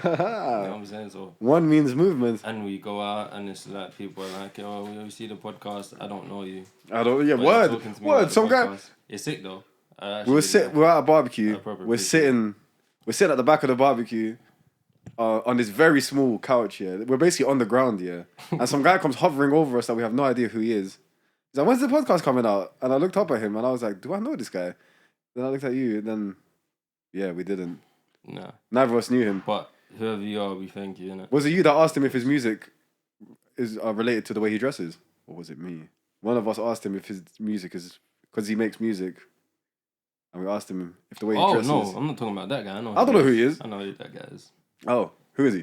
You know what I'm saying? So one means movement. and we go out and it's like people are like, oh, we see the podcast. I don't know you. I don't. Yeah, But you're word. talking to me Word. about the Some guy. podcast. It's sick though. We're at a barbecue. I probably We're appreciate sitting at the back of the barbecue, on this very small couch. Yeah, we're basically on the ground. Yeah, and some guy comes hovering over us that we have no idea who he is. He's like, "When's the podcast coming out?" And I looked up at him and I was like, "Do I know this guy?" Then I looked at you. And then, yeah, we didn't. Nah. Neither of us knew him. But whoever you are, we thank you, innit? Was it you that asked him if his music is related to the way he dresses, or was it me? One of us asked him if his music is because he makes music. And we asked him if the way he dresses... Oh, no, I'm not talking about that guy. I don't know who he is. I know who that guy is. Oh, who is he?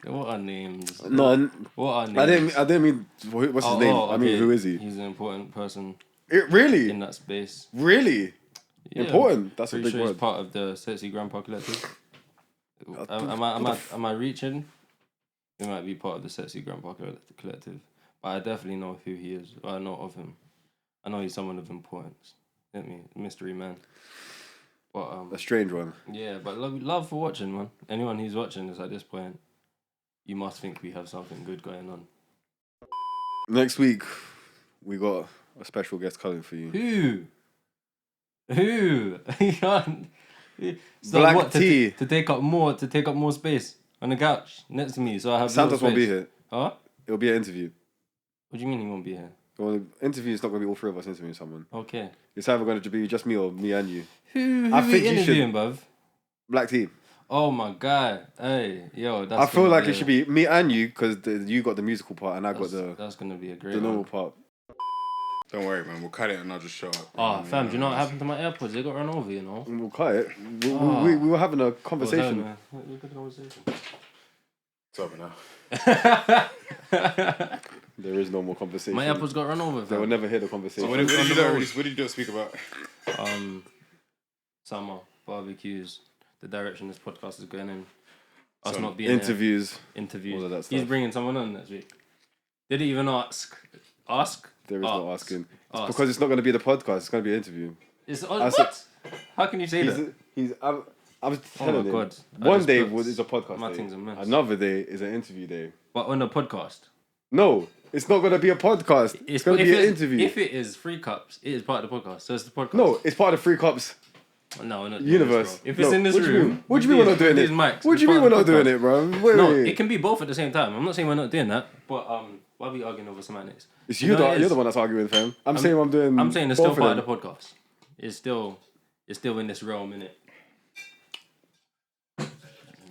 What are names? No, what are names? I didn't mean what's his name. Okay. I mean, who is he? He's an important person Really? in that space. Really? Yeah, important? That's a pretty big sure word. He's part of the Sexy Grandpa Collective. Am I reaching? He might be part of the Sexy Grandpa Collective. But I definitely know who he is. I know of him. I know he's someone of importance. Get me? Mystery man. But a strange one. Yeah, but love for watching, man. Anyone who's watching this at this point, you must think we have something good going on. Next week, we got a special guest coming for you. Who? So Black what, tea. to take up more space on the couch next to me. So I have Santos won't be here. Huh? It'll be an interview. What do you mean he won't be here? Well, the interview is not going to be all three of us interviewing someone. Okay. It's either going to be just me or me and you. Who I we think you interviewing, should. bruv? Black tea. Oh my god. Hey, yo, that's I feel like it should be me and you because you got the musical part and I got That's gonna be a great the normal one. part. Don't worry, man. We'll cut it and I'll just show up. Oh, fam, do you know what happened to my AirPods? They got run over, you know. We'll cut it. We were having a conversation. Look at the conversation. It's over now. There is no more conversation. My AirPods got run over, fam. They will never hear the conversation. So what did you speak about? Summer, barbecues, the direction this podcast is going in. Us not being interviews. Interviews. All of that He's stuff. bringing someone on next week. Did he even ask? Ask? There is no asking. It's Ask. because it's not going to be the podcast. It's going to be an interview. What? How can you say that? I was telling him. God. One day is a podcast My day. thing's a mess. Another day is an interview day. But on a podcast. No, it's not going to be a podcast. It's going to be an interview. If it is Free Cups, it is part of the podcast. So it's the podcast. No, it's part of Free Cups No, we're not doing universe. This, bro. If it's in this room, what do you mean we're not doing it? What do you mean we're not doing it, bro? Wait. It can be both at the same time. I'm not saying we're not doing that, but why are we arguing over semantics? It's you're the one that's arguing, fam. I'm saying I'm doing. I'm saying it's still part of the podcast. It's still in this realm, innit?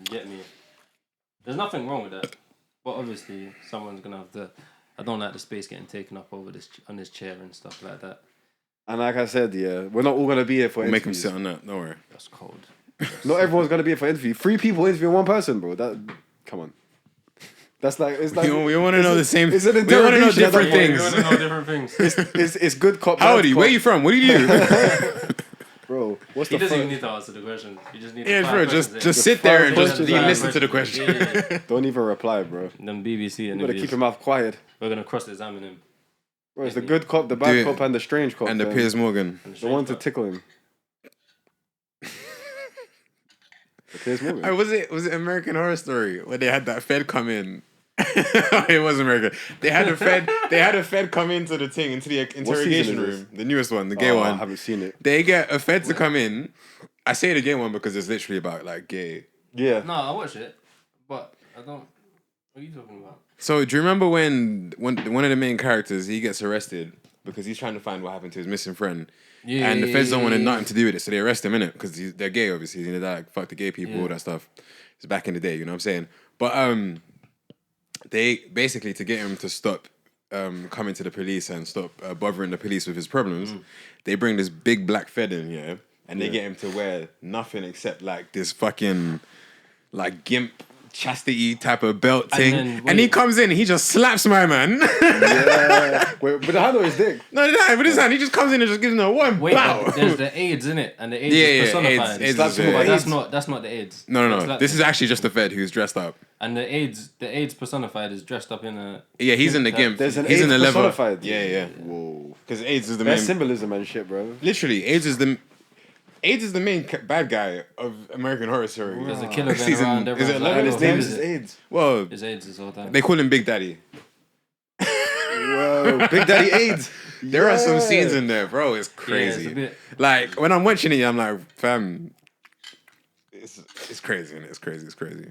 Get me? There's nothing wrong with that, but obviously someone's gonna have to. I don't like the space getting taken up over on this chair and stuff like that. And like I said, yeah, we're not all gonna be here for Make him interviews. sit on that. Don't worry. That's cold. Not everyone's gonna be here for interview. 3 people interviewing 1 person, bro. Come on. That's like it's like We want to know the same. It's an We want to know interrogation. different We things. want to know different things. It's good cop. How bad old are you? cop. Where are you from? What do you do? Bro? What's He the doesn't fuck? even need to answer the question. You just need. Yeah, to bro. Just sit there and just listen to the question. Yeah. Don't even reply, bro. Them BBC You and gotta keep your mouth quiet. We're gonna cross-examine him. Bro, it's the good cop, the bad Dude. cop, and the strange cop. And the fam. Piers Morgan. The one to tickle him. The Piers Morgan. Was it American Horror Story where they had that Fed come in? It was American. They had a Fed come into the interrogation season is room. The newest one, the gay I one. haven't seen it. They get a Fed to come in. I say the gay one because it's literally about like gay. Yeah. No, I watch it, but I don't. What are you talking about? So do you remember when one of the main characters he gets arrested because he's trying to find what happened to his missing friend? Yeah. And the feds don't want nothing to do with it, so they arrest him, innit? Because they're gay, obviously. You know, they're like, fuck the gay people, all that stuff. It's back in the day, you know what I'm saying? But they basically, to get him to stop coming to the police and stop bothering the police with his problems, they bring this big black Fed in, yeah? And they get him to wear nothing except like this fucking like gimp chastity type of belt thing. And he comes in and he just slaps my man. Yeah. Wait, but the hand on his dick. No, with his hand, he just comes in and just gives him a one bow. But there's the AIDS in it, and the AIDS is personified. AIDS Slaps is him with there. AIDS. That's not the AIDS. No. This is actually just the Fed who's dressed up. And the AIDS personified is dressed up in a. Yeah, he's in the gimp. There's an he's AIDS in the leather. personified. Yeah. Whoa. Because AIDS is the There's main. symbolism and shit, bro. Literally, AIDS is the. AIDS is the main bad guy of American Horror Story. There's a killer going Season- around. is it Everyone's 11? like, And his "Oh, name who is is it?" AIDS. Well, It's AIDS this whole time. they call him Big Daddy. Whoa, Big Daddy AIDS. There are some Yeah. scenes in there, bro. It's Yeah, crazy. it's a bit. Like when I'm watching it, I'm like, fam, it's crazy, and it's crazy.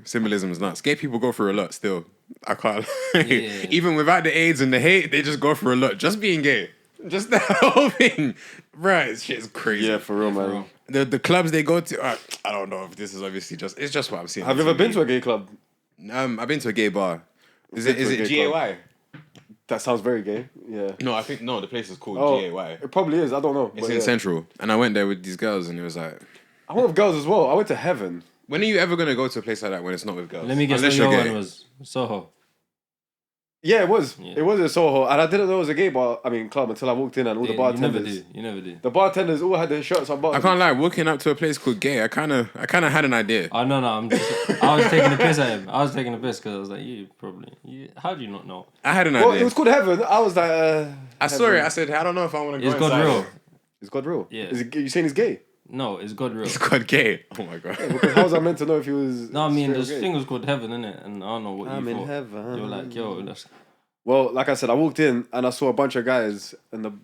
Symbolism is nuts. Gay people go through a lot still. I can't. Yeah. Even without the AIDS and the hate, they just go through a lot. Just being gay, just that whole thing, right? Shit's crazy. Yeah, for real, For man. real. The clubs they go to, I don't know if this is obviously it's just what I'm seeing. Have you ever been to a gay club? I've been to a gay bar. Is Been it to a gay GAY? That sounds very gay. Yeah. No, I think no. The place is called Oh, GAY. it probably is. I don't know. It's but in yeah. Central, and I went there with these girls, and it was like, I went with girls as well. I went to Heaven. when are you ever gonna go to a place like that when it's not with girls? Let me guess Unless what your you're gay. one was. Soho. Yeah, it was. Yeah. It was in Soho, and I didn't know it was a gay bar. I mean, club until I walked in and all the You never bartenders. do. You never do. The bartenders all had their shirts on I bottom. can't lie, walking up to a place called gay, I kind of had an idea. Oh no, I'm just. I was taking the piss at him. I was taking the piss because I was like, you probably. How do you not know? I had an Well, idea. it was called Heaven. I was like, I saw Heaven. it. I said, I don't know if I want to go Is God inside real? it. Is God real? Yeah. Is it, you saying he's gay? No, it's God real. It's called gay. Oh my god. Because how was I meant to know if he was? No, I mean straight or this gay? thing was called heaven, innit? And I don't know what I'm you in thought. heaven. You were like, yo, that's Well, like I said, I walked in and I saw a bunch of guys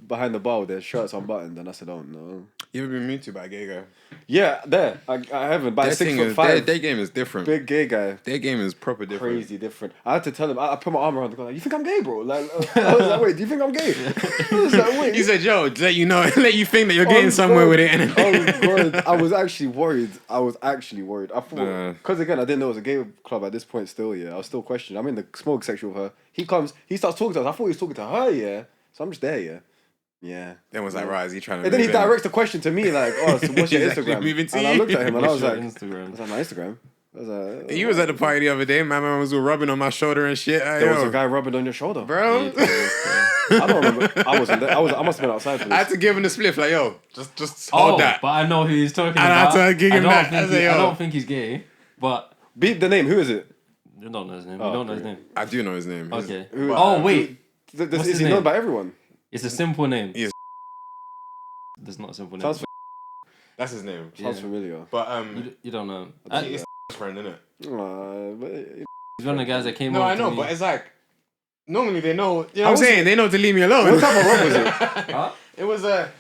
behind the bar with their shirts unbuttoned, and I said, "Oh no." You ever been moved to by a gay guy? Yeah, there. I haven't. But Their at 6'5", their game is different. big gay guy. Their game is proper different. Crazy different. I had to tell him. I put my arm around the guy. Like, you think I'm gay, bro? Like, I was like, wait, do you think I'm gay? I was like, wait. He said, "Yo, to let you know, let you think that you're Oh, getting somewhere God. with it." And Oh God, I was actually worried. I thought Nah. because again, I didn't know it was a gay club at this point. Still, yeah, I was still questioning. I'm in the smoke section with her. He comes. He starts talking to us. I thought he was talking to her. Yeah, so I'm just there. Yeah, yeah. then was like, "Right, is he trying to?" And then he move in? directs the question to me like, "Oh, so what's your He's actually Instagram?" moving to And I you. looked at him and I was your like, Instagram. "My Instagram." I was like, You was at the party the other day. My man was all rubbing on my shoulder and shit. There was a guy rubbing on your shoulder, bro. I don't remember. I wasn't there. I must have been outside for I had this. to give him the spliff, like, yo, just hold that. But I know who he's talking And I about. had to give him don't that. think I say, I yo. don't think he's gay, but Beat the name. Who is it? you don't know his name. Oh, You don't know his okay. name. I do know his name. Okay. Who- Oh wait, This What's is his he known name? by everyone. it's a simple name. He is- That's not a simple name. Sounds That's his name. sounds Yeah. familiar. But You don't know. he's his friend, isn't it? But He's one of the guys that came No, over I know, to but me. it's like normally they know. You know How what I'm was saying? They know to leave me alone. what type of rock was it? Huh? It was a.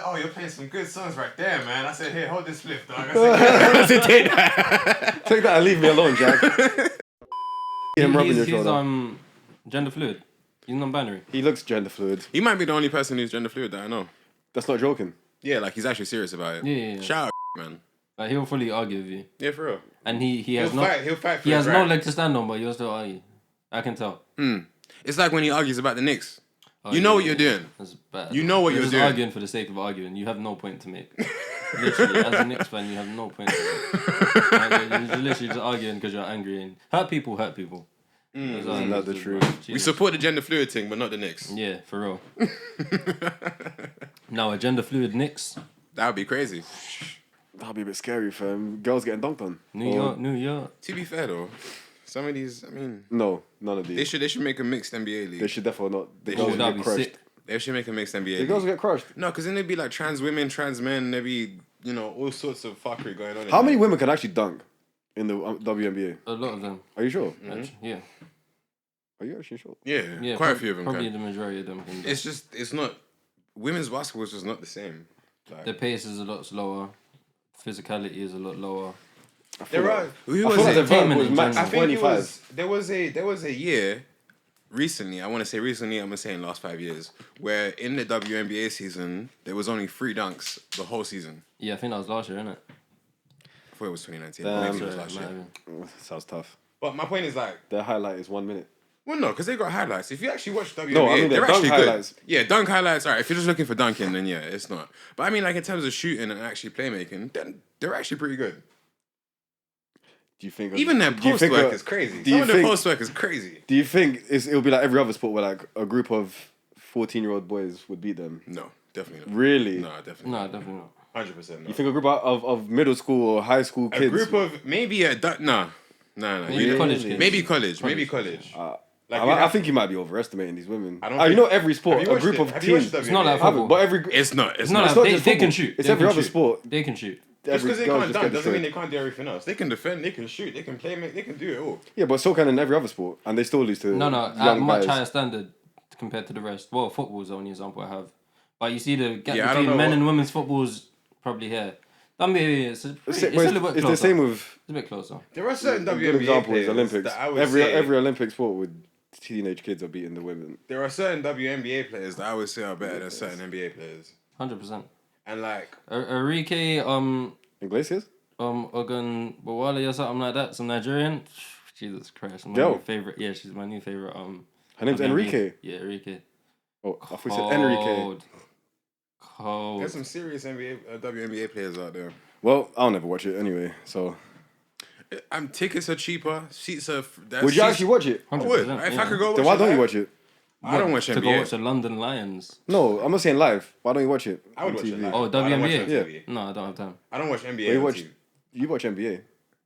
Oh, you're playing some good songs right there, man. I said, here, hold this flip, dog. I said, take that. Take that and leave me alone, Jack. Him rubbing your He's shoulder. gender fluid. He's non-binary. He looks gender fluid. He might be the only person who's gender fluid that I know. That's not joking. Yeah, like he's actually serious about it. Yeah. Shout out, man. Like, he'll fully argue with you, Yeah, for real. and he He'll has no fight. He'll fight for he has his no right. leg to stand on, but he'll still argue. I can tell. It's like when he argues about the Knicks. Oh, You know yeah, what you're yeah. doing. That's bad. You know what you're just doing. arguing for the sake of arguing. You have no point to make. Literally, as a Knicks fan, you have no point to make. Like, you're literally just arguing because you're angry and hurt people. That's all Isn't it that is, the just, truth? bro. We Jesus. support the gender fluid thing, but not the Knicks. Yeah, for real. Now, a gender fluid Knicks. That would be crazy. That'd be a bit scary, fam. Girls getting dunked on. New York. To be fair though, some of these, I mean, No, none of these. they should make a mixed NBA league. They should definitely not. The They girls should. will That'd get be crushed. sick. They should make a mixed NBA The league. girls will get crushed. No, because then there'd be like trans women, trans men. There'd be all sorts of fuckery going on. How many women can actually dunk in the WNBA? A lot of them. Are you sure? Mm-hmm. Actually. Yeah. Are you actually sure? Yeah, Yeah. quite a few of them. Probably Can. the majority of them can. It's not. Women's basketball is just not the same. Like, The pace is a lot slower. Physicality is a lot lower. there are. Who I was feel like it? the vote Entertainment was in max general. I think it 25. was there was a year recently. I want to say recently. I'm gonna say in the last 5 years where in the WNBA season there was only 3 dunks the whole season. Yeah, I think that was last year, innit? I thought it was 2019. Damn. Maybe it was Sorry, last might year. have been. Sounds tough. But my point is like, Their highlight is 1 minute. well, no, because they got highlights. If you actually watch WNBA, No, I mean, they're their dunk actually highlights. good. Yeah, dunk highlights. All right, if you're just looking for dunking, then yeah, it's not. But I mean, like in terms of shooting and actually playmaking, then they're actually pretty good. Do you think Even their do you post think work a- is crazy. do Some you of their think- post work is crazy. Do you think it'll be like every other sport where like a group of 14-year-old boys would beat them? No, definitely not. Really? No, definitely No, not. definitely not. 100% no. You think a group of middle school or high school A kids? group of maybe no. Maybe college kids. Maybe college. College, Like Like I think you might be overestimating these women. I don't You think- know, every Have sport, you a watched group it? of Have you watched teams. WNBA? It's not like I haven't, football. but every It's not. It's No, not. no, It's not they, just they can football. shoot. It's They every can other shoot. sport. They can shoot. Just Every because they girl can't just dunk gets doesn't mean destroyed. they can't do everything else. They can defend, they can shoot, they can play, they can do it all. Yeah, but so can in every other sport, and they still lose to No, at young much guys. higher standard compared to the rest. Well, football is the only example I have. But you see the gap Yeah, I don't between know men what- and women's football is probably here. WNBA it's a It's, little bit it's closer. the same with It's a bit closer. There are certain a good WNBA example is players Olympics. that I would Every say Olympic sport with teenage kids are beating the women. there are certain WNBA players that I would say are better than certain NBA players. 100%. And like Enrique, Iglesias? Ogun Bawale or something like that, some Nigerian. Jesus Christ, my Yo. new favorite. Yeah, she's my new favorite. Her name's WNBA. Enrique. Yeah, Enrique. Oh, I thought you said Enrique. Cold. there's some serious WNBA players out there. Well, I'll never watch it anyway. So, Tickets are cheaper. Seats are. would you actually watch it? I would. 100%, If yeah. I could go watch Then why it don't you live, watch it? I don't watch to go NBA. watch the London Lions. No, I'm not saying live. Why don't you watch it? I would on watch it TV? live. Oh, I don't watch it on WNBA? TV. No, I don't have time. I don't watch But NBA. you on watch, TV. you watch NBA.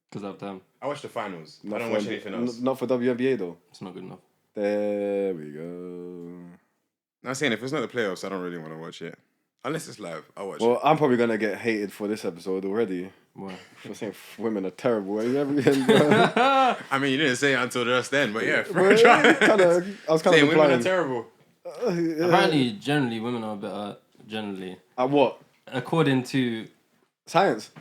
Because I have time. I watch the finals. I Not don't for watch anything else. Not for WNBA though. It's not good enough. There we go. I'm saying if it's not the playoffs, I don't really want to watch it. Unless it's live, I'll watch it. Well, I'm probably gonna get hated for this episode already. Why? For saying women are terrible. I mean, you didn't say it until just then, but yeah, I was kind of saying women are implying. terrible. Apparently, generally, women are better. Generally, At what? according to Science.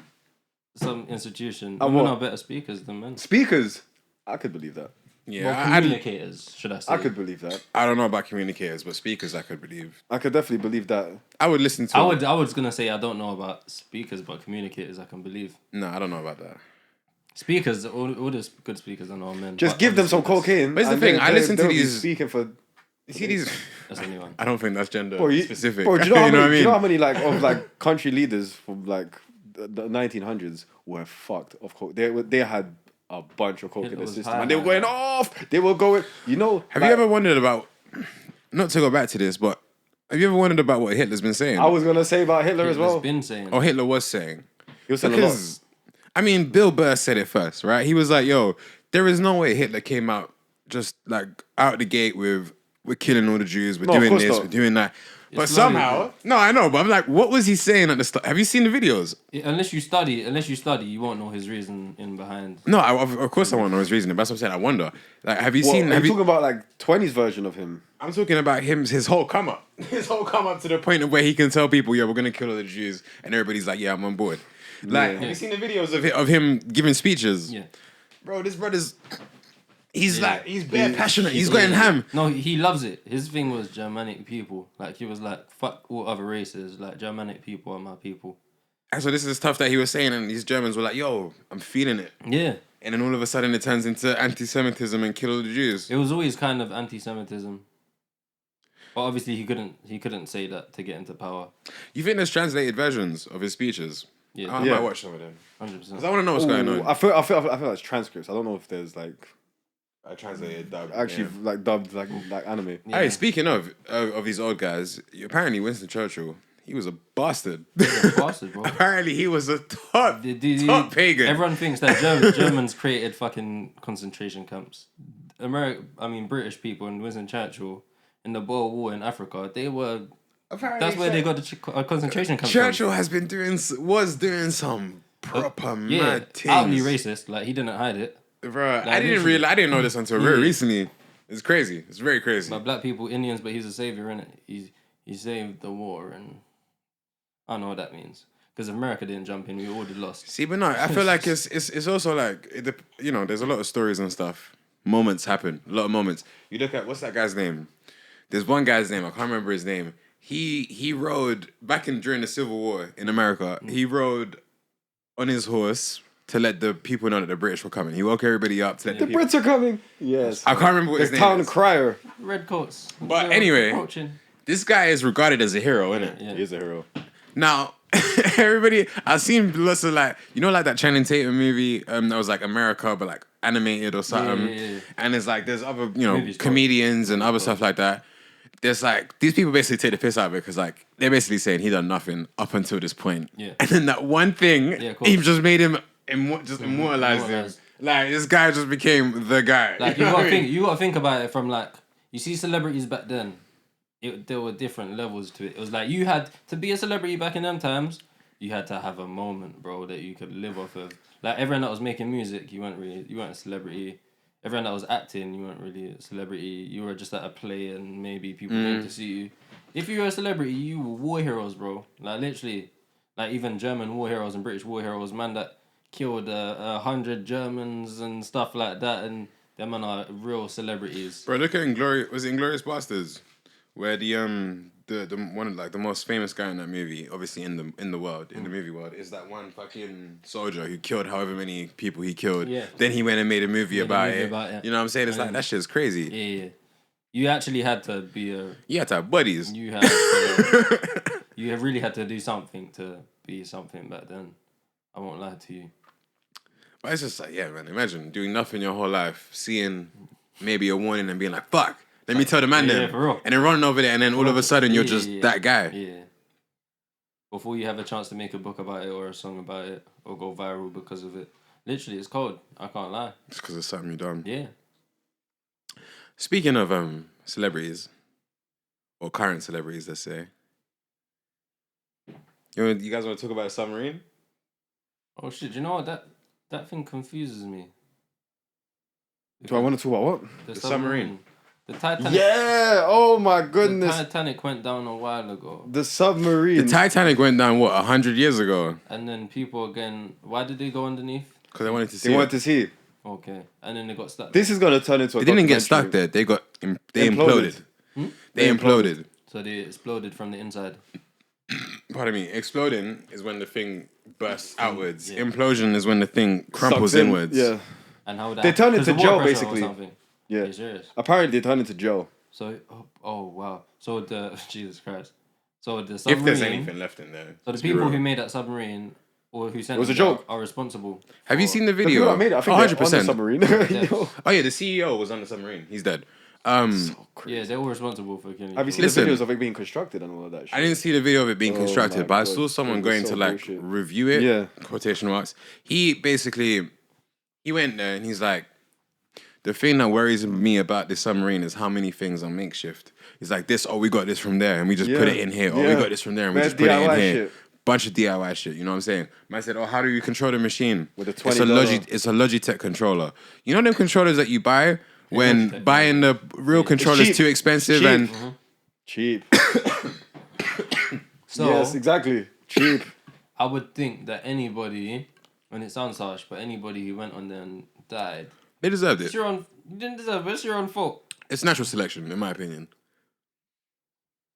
some institution, At women what? are better speakers than men. Speakers. I could believe that. Yeah, Well, communicators, should I say? I could believe that. I don't know about communicators, but speakers I could believe. I could definitely believe that. I would listen to. I was gonna say I don't know about speakers, but communicators I can believe. No, I don't know about that. Speakers, all the good speakers are not men. Just but give them some obviously cocaine. But it's the and thing, I listen to they'll be these- speaking for. You see these? That's anyone. I don't think that's gender Bro, specific. Bro, do you know how many? what I Do you know how mean? many of country leaders from like the 1900s were fucked of coke? They had a bunch of coke in Hitler the was system, high, and they were man. going off. They were going. You know. Have you ever wondered about? Not to go back to this, but have you ever wondered about what Hitler's been saying? I was gonna say about Hitler as Hitler's well. been saying. Or Hitler was saying. He was saying a lot. Because, I mean, Bill Burr said it first, right? He was like, yo, there is no way Hitler came out just like out the gate with, we're killing all the Jews, we're No, of doing course this, not. we're doing that. But It's somehow, no, I know, but I'm like, what was he saying at the start? Have you seen the videos? Unless you study, you won't know his reason in behind. No, of course I want to know his reason. That's what I'm saying. I wonder. Like, have you What, seen? are Have you you, talking about like 20s version of him? I'm talking about his whole come up. His whole come up to the point of where he can tell people, yeah, we're going to kill all the Jews. And everybody's like, yeah, I'm on board. Like, Yeah. have you seen the videos of him giving speeches? Yeah. Bro, this brother's... He's Yeah. like, he's bare passionate. He's going ham. No, he loves it. His thing was Germanic people. Like he was like, fuck all other races. Like Germanic people are my people. And so this is stuff that he was saying, and these Germans were like, yo, I'm feeling it. Yeah. And then all of a sudden it turns into anti-Semitism and kill all the Jews. It was always kind of anti-Semitism. But obviously he couldn't say that to get into power. You think there's translated versions of his speeches? Yeah. I Yeah. might watch some of them. 100%. Because I want to know what's going Ooh, on. I feel that's transcripts. I don't know if there's like I translated dub. actually like dubbed like anime. Yeah. Hey, speaking of these old guys, apparently Winston Churchill, he was a bastard. He's a bastard, bro. Apparently he was a top pagan. Everyone thinks that Germans created fucking concentration camps. British people and Winston Churchill in the Boer War in Africa, they were. Apparently That's where they got the concentration camps. Churchill was doing some proper mad things. outly racist. Like he didn't hide it. Bro, Like, I didn't know this until very Yeah. recently. It's crazy. It's very crazy. But black people, Indians, but he's a savior, innit? He saved the war, and I don't know what that means. Because if America didn't jump in, we already lost. See, but no, I feel like it's also like there's a lot of stories and stuff. Moments happen, a lot of moments. You look at what's that guy's name? There's one guy's name I can't remember his name. He rode during the Civil War in America. He rode on his horse to let the people know that the British were coming. He woke everybody up to let The the people. Brits are coming. Yes. I can't remember what his The name town is. crier. Redcoats. But They're anyway. approaching. This guy is regarded as a hero, isn't it? Yeah. He is a hero. Now, everybody, I've seen lots of like that Channing Tatum movie that was like America, but like animated or something. Yeah. And it's like there's other, Movies, comedians and other stuff like that. There's like, these people basically take the piss out of it because like, they're basically saying he done nothing up until this point. Yeah. And then that one thing, Yeah, of course. he just made him, immortalized him. Like this guy just became the guy. Like you gotta think about it from like you see celebrities back then. There were different levels to it. It was like you had to be a celebrity back in them times. You had to have a moment, bro, that you could live off of. Like everyone that was making music, you weren't a celebrity. Everyone that was acting, you weren't really a celebrity. You were just at a play and maybe people came to see you. If you were a celebrity, you were war heroes, bro. Like literally, like even German war heroes and British war heroes, man that killed 100 Germans and stuff like that, and them man are real celebrities. Bro, look at Inglourious Basterds, where the one of like the most famous guy in that movie, obviously in the world, in the movie world, is that one fucking soldier who killed however many people he killed. Yeah. Then he went and made a movie about it. You know what I'm saying? It's like that shit's crazy. Yeah. You actually had to be You had to have buddies. You had to, you really had to do something to be something back then. I won't lie to you. But it's just like, yeah, man, imagine doing nothing your whole life, seeing maybe a warning and being like, fuck, let me tell the man then. For real. And then running over there and then all of a sudden you're just that guy. Yeah. Before you have a chance to make a book about it or a song about it or go viral because of it. Literally, it's cold. I can't lie. It's because it's something you done. Yeah. Speaking of celebrities, or current celebrities, let's say. You guys want to talk about a submarine? Oh shit, do you know what? That thing confuses me. Do I want to talk about what? The submarine. The Titanic. Yeah! Oh my goodness. The Titanic went down a while ago. The submarine. The Titanic went down, 100 years ago? And then people again, why did they go underneath? Because they wanted to see. They wanted to see. Okay. And then they got stuck. This is going to turn into a They didn't get stuck there. They imploded. They imploded. So they exploded from the inside. Pardon me. Exploding is when the thing bursts outwards. Yeah. Implosion is when the thing crumples inwards. Yeah. And how would that they turn into gel, basically. Yeah. Are you serious? Apparently, they turn into gel. So, oh wow. So Jesus Christ. So the submarine. If there's anything left in there. So the people who made that submarine or who sent it was a joke. Are responsible. Have you seen the video? The people that made it, I think 100%. On the submarine. Oh yeah, the CEO was on the submarine. He's dead. So crazy. Yeah, they were responsible for killing. Have you seen the videos of it being constructed and all of that shit? I didn't see the video of it being constructed, but I saw someone going to like review it. Yeah. Quotation marks. He went there and he's like, the thing that worries me about this submarine is how many things are makeshift. He's like this, we got this from there and we just put it in here. We got this from there and we just put it in here. Shit. Bunch of DIY shit, you know what I'm saying? Man said, how do you control the machine? With a $20. It's a Logitech controller. You know them controllers that you buy when buying the real controller is too expensive and cheap. So yes, exactly. Cheap. I would think that anybody, and it sounds harsh, but anybody who went on there and died, they deserved it. You didn't deserve it. It's your own fault. It's natural selection, in my opinion.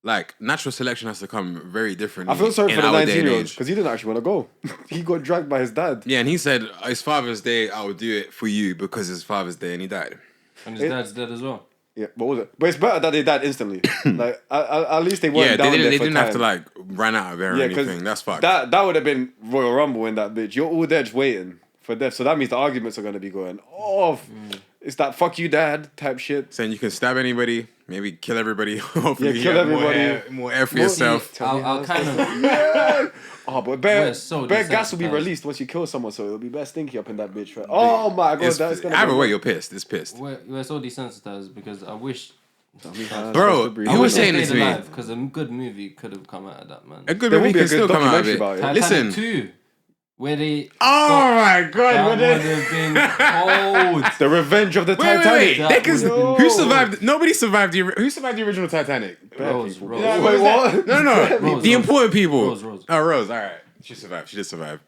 Like, natural selection has to come very differently. I feel sorry for the 19-year-old because he didn't actually want to go. He got dragged by his dad. Yeah, and he said, it's Father's Day, I will do it for you because it's Father's Day, and he died. And his dad's dead as well. Yeah, what was it? But it's better that they died instantly. Like, at least they weren't down there for they didn't time. have to, like, run out of air or anything. That's fucked. That would have been Royal Rumble in that bitch. You're all there just waiting for death. So that means the arguments are going to be going off. It's that fuck you dad type shit. Saying you can stab anybody, maybe kill everybody. Hopefully kill everybody. More air for yourself. I'll kind of... Oh, but bare gas will be released once you kill someone, so it'll be best stinky up in that bitch. Right? Oh my god, that's gonna either way, you're pissed. It's pissed. We're so desensitized because I wish... Bro, who was saying this to me? Because a good movie could have come out of that, man. A good movie can still come out of it. Listen. 2. Where they... Oh my god! That would have been cold. The Revenge of the Titanic. Wait. Who survived? Nobody survived who survived the original Titanic? Rose. Yeah, wait, what? No. Rose, the important people. Rose. Oh, Rose. All right. She survived. She did survive.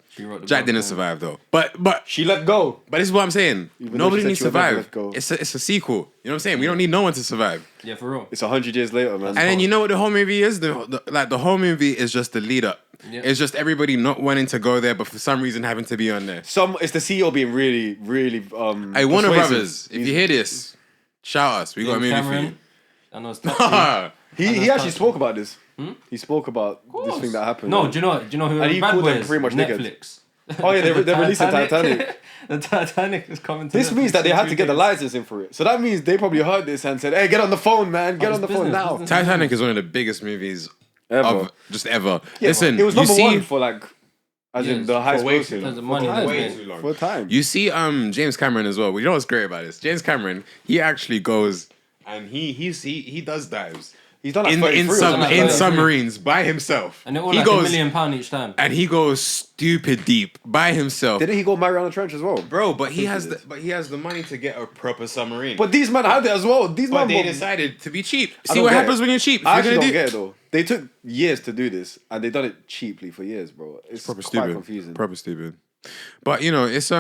Jack didn't survive though. But she let go. But this is what I'm saying. Nobody needs to survive. It's a sequel. You know what I'm saying? We don't need no one to survive. Yeah, for real. It's 100 years later, man. And then you know what the whole movie is? The whole movie is just the lead up. Yep. It's just everybody not wanting to go there, but for some reason having to be on there. It's the CEO being really, really Hey, Warner Brothers, if you hear this, shout us. We got a movie for you. I know it's he actually spoke about this. He spoke about this thing that happened. No, do you know who? And he called them pretty much Netflix. Oh yeah, they released the Titanic. The Titanic is coming to This means that they had to get the licensing for it. So that means they probably heard this and said, hey, get on the phone, man. Get on the phone now. Titanic is one of the biggest movies ever. Yeah, Listen, it was number one for like As Yeah, in the high for way explosive. too long. The money time, way bro. too long. For time. You see, James Cameron as well. You know what's great about this? James Cameron, he actually goes and he does dives. He's done like in 33 or something. in Yeah. submarines by himself. And they're all he like goes £1 million each time. and he goes stupid deep by himself, Didn't he go Mariana Trench as well? bro. But he think has he the did. but he has the money to get a proper submarine. But these men had it as well. These But men they were- decided to be cheap. I See don't what get happens it. when you're cheap. If I you're actually gonna don't do get it though. They took years to do this, and they done it cheaply for years, bro. It's proper quite stupid, confusing. proper stupid. But you know, it's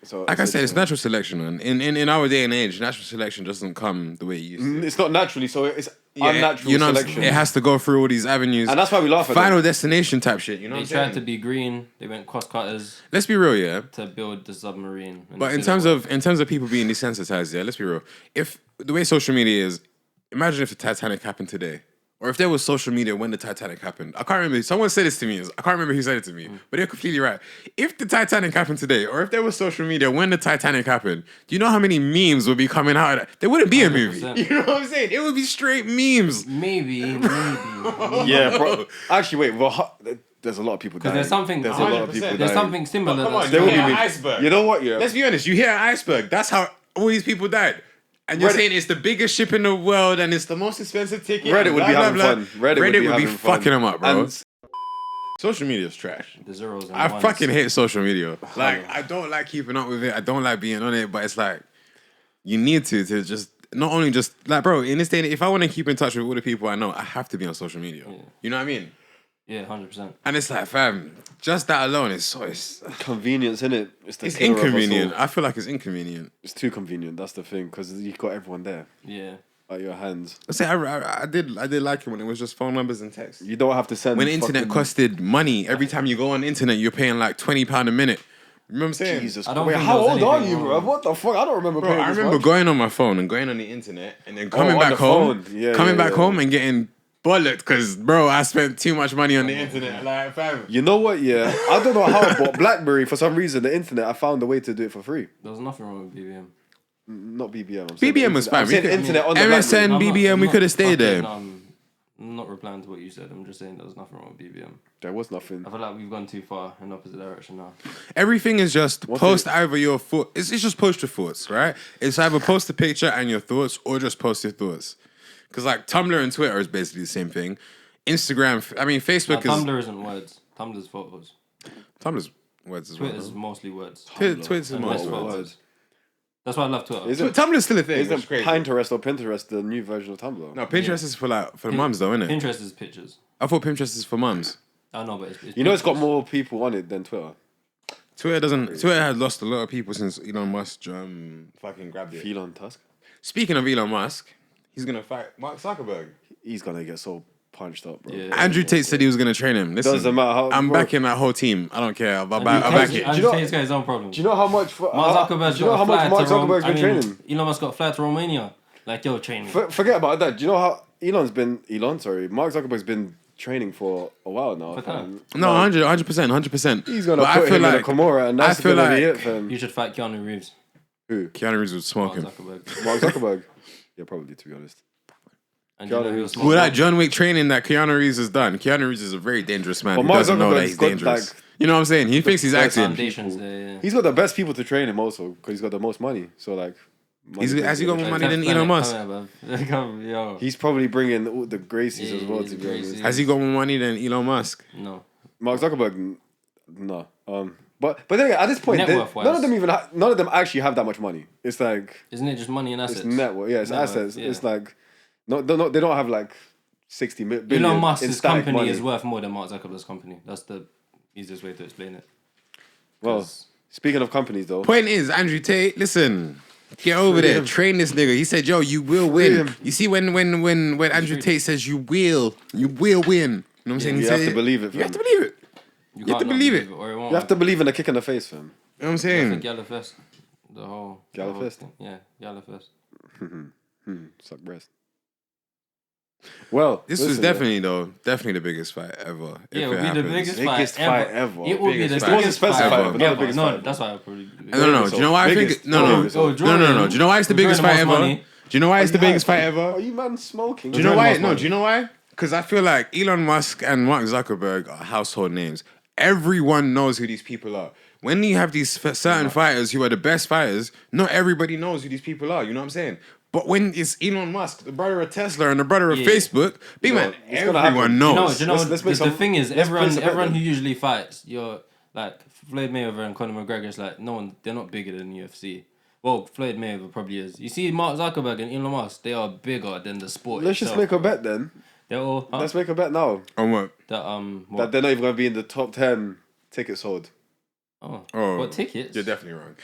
So like I said, it's natural selection, man. In our day and age, natural selection doesn't come the way it used to. It's not naturally, so it's unnatural You know, what I'm selection. saying? It has to go through all these avenues. And that's why we laugh at Final them. destination type shit. You know They what I'm tried to saying? be green. They went cross cutters Let's be real, yeah. to build the submarine. and But it didn't work. in terms of people being desensitized, yeah, let's be real. If the way social media is, imagine if the Titanic happened today, or if there was social media when the Titanic happened. I can't remember. Someone said this to me. I can't remember who said it to me, but they're completely right. If the Titanic happened today, or if there was social media when the Titanic happened, do you know how many memes would be coming out of that? There wouldn't be a movie. 100%. You know what I'm saying? It would be straight memes. Maybe. Yeah, bro. Actually, wait. Well, there's a lot of people dying. there's something- There's a lot of 100%. people dying. There's something similar. Come on, that's there will going be on. an iceberg. You know what? Yeah. Let's be honest. You hear an iceberg. That's how all these people died. And you're Reddit- saying it's the biggest ship in the world and it's the most expensive ticket. Reddit and would blah, be blah, having blah. fun. Reddit would be having fun. fucking them up, bro. And Social media is trash. The zeros and I ones. fucking hate social media. Like, I don't like keeping up with it. I don't like being on it, but it's like, you need to just, not only just, like, bro, in this day, if I want to keep in touch with all the people I know, I have to be on social media. You know what I mean? Yeah, 100%. And it's like, fam, just that alone is so, it's convenience, innit? The killer of us inconvenient. all. I feel like it's inconvenient. It's too convenient. That's the thing, because you got everyone there Yeah. at your hands. I say I did like it when it was just phone numbers and text. You don't have to send. When the internet fucking- costed money, every time you go on the internet, you're paying like £20 a minute. You remember what I'm saying? Jesus. I don't Wait, think how there was old are anything you, wrong bro? with- What the fuck? I don't remember Bro, paying I this remember much. going on my phone and going on the internet and then coming on back the home, phone. Yeah, coming yeah, back yeah. home and getting bollocked because, bro, I spent too much money on the internet. Like, fam. You know what? Yeah, I don't know how, but BlackBerry, for some reason, the internet, I found a way to do it for free. There was nothing wrong with BBM. Not BBM. I'm saying BBM was internet. fine. I'm saying We could- internet on the MSN, BlackBerry. BBM, we could have stayed there. I'm not replying to what you said. I'm just saying there was nothing wrong with BBM. There was nothing. I feel like we've gone too far in the opposite direction now. Everything is just What's post it? either your thoughts. It's just post your thoughts, right? It's either post a picture and your thoughts or just post your thoughts. Because like Tumblr and Twitter is basically the same thing. Instagram, I mean, No, Facebook is... Tumblr isn't words. Tumblr's photos. Tumblr's words as well. Twitter's mostly words. Twitter's And more less words. photos. That's why I love Twitter. Isn't, Tumblr's still a thing. isn't It's crazy. Pinterest or Pinterest the new version of Tumblr? No, Pinterest is for like for the mums though, isn't it? Pinterest is pictures. I thought Pinterest is for mums. I know, but it's You know, it's got pictures. more people on it than Twitter. Twitter has lost a lot of people since Elon Musk fucking grabbed it. Elon Tusk. Speaking of Elon Musk, he's gonna fight Mark Zuckerberg. He's gonna get so punched up, bro. Yeah. Andrew Tate said he was gonna train him. Listen, Doesn't matter how- I'm bro. backing that whole team. I don't care. I'll Andrew back Tate's- it. Andrew Do you know- Tate's got his own problems. Do you know how much? Mark Zuckerberg's do you know got how a much flight Mark to Rome. Zuckerberg's been training? Elon Musk got a flight to Romania. Like, yo, training. Forget about that. Do you know how Mark Zuckerberg's been training for a while now. For fam. No, 100%. He's gonna But I put feel him in a like Kimura, and I that's feel gonna be like- it, fam. You should fight Keanu Reeves. Who? Keanu Reeves was Mark smoking. Zuckerberg. Mark Zuckerberg. Yeah, probably, to be honest. And you know who was Keanu smoking? Well, that John Wick training that Keanu Reeves has done. Keanu Reeves is a very dangerous man. But He Mark doesn't know that Zuckerberg's he's got, dangerous. like, You know what I'm saying? He thinks he's best acting. Foundations there, yeah. He's got the best people to train him also, because he's got the most money. So, like... Has he got more money than Planet, Elon Musk? come here, bruv. Yo. He's probably bringing all the Gracies Yeah, as well, he's to a be honest. Gracie. Has he got more money than Elon Musk? No. Mark Zuckerberg, no. But then again, at this point, Net they- worth-wise. none of them actually have that much money. It's like Isn't it just money and assets? it's network. Yeah, it's Net worth, assets. yeah. It's like they don't have like 60 billion. Elon in Musk's static company money. is worth more than Mark Zuckerberg's company. That's the easiest way to explain it. Well, 'Cause- speaking of companies though, Point is, Andrew Tate, listen, get over there, him. train this nigga. He said, yo, you will win. him. You see, when Andrew Tate says you will win. You know what I'm saying? He you have said to believe it. You have to fam. believe it. You have to can't not believe it. Or it won't You have to believe in a kick in the face, fam. You know what I'm I saying? think Gallafest. The whole Gallafest? thing. Yeah, Gallafest. Suck breast. Well, This listen, was yeah. definitely the biggest fight ever. Yeah, if it would be the happens. biggest Biggest fight fight ever. ever. It would be the Biggest It wasn't biggest fight specified, ever. but not the ever. biggest No, fight. that's why I probably. No. Do you know why I think? Biggest. No. Oh, Do you know why it's the biggest fight ever? Do you know why it's the biggest fight ever? Are you man smoking? Do you know why? most No, money. do you know why? Because I feel like Elon Musk and Mark Zuckerberg are household names. everyone knows who these people are. When you have these certain fighters who are the best fighters, not everybody knows who these people are. You know what I'm saying? But when it's Elon Musk, the brother of Tesla and the brother of Facebook, big man, it's gonna happen. everyone Do knows. you know? Let's make The thing is, let's place a bet everyone then. who usually fights, you're like Floyd Mayweather and Conor McGregor. It's like no one, they're not bigger than UFC. Well, Floyd Mayweather probably is. You see, Mark Zuckerberg and Elon Musk, they are bigger than the sport. Let's just itself, make a bro. bet then. They're all. Huh? Let's make a bet now On what? That that what? they're not even gonna be in the top 10 tickets sold. Oh, What tickets? You're definitely wrong.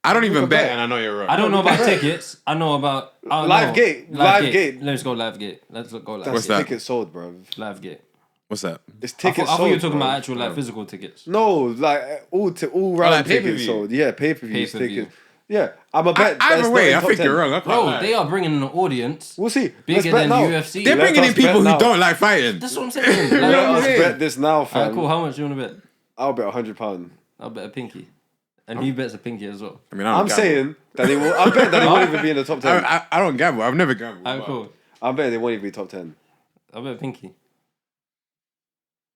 I don't even a bet, bet. and I know you're wrong. I don't know about tickets. I know about Live Gate. Live Gate. Let's go live gate. Let's go live. That's What's that? tickets sold, bro. Live gate. What's that? It's I tickets thought sold. you were talking bro. about actual like physical tickets. No, like all round like tickets pay-per-view? sold. Yeah, pay-per-views Pay-per-view. tickets. Yeah, I'm a bet. Either that's way, not I in top think 10. you're wrong. I can't Bro, lie. they are bringing an audience We'll see. bigger Let's bet than now. UFC. They're Let bringing us in people bet who now. don't like fighting. That's what I'm saying. Let Like, us saying. bet this now, fam. alright, cool. How much do you want to bet? I'll bet £100. I'll bet a pinky. And he bets a pinky as well. I mean, I don't I'm gamble. saying that they will. I bet that they won't even be in the top 10. I don't gamble. I've never gambled. Alright, but- cool. I bet they won't even be top 10. I'll bet a pinky.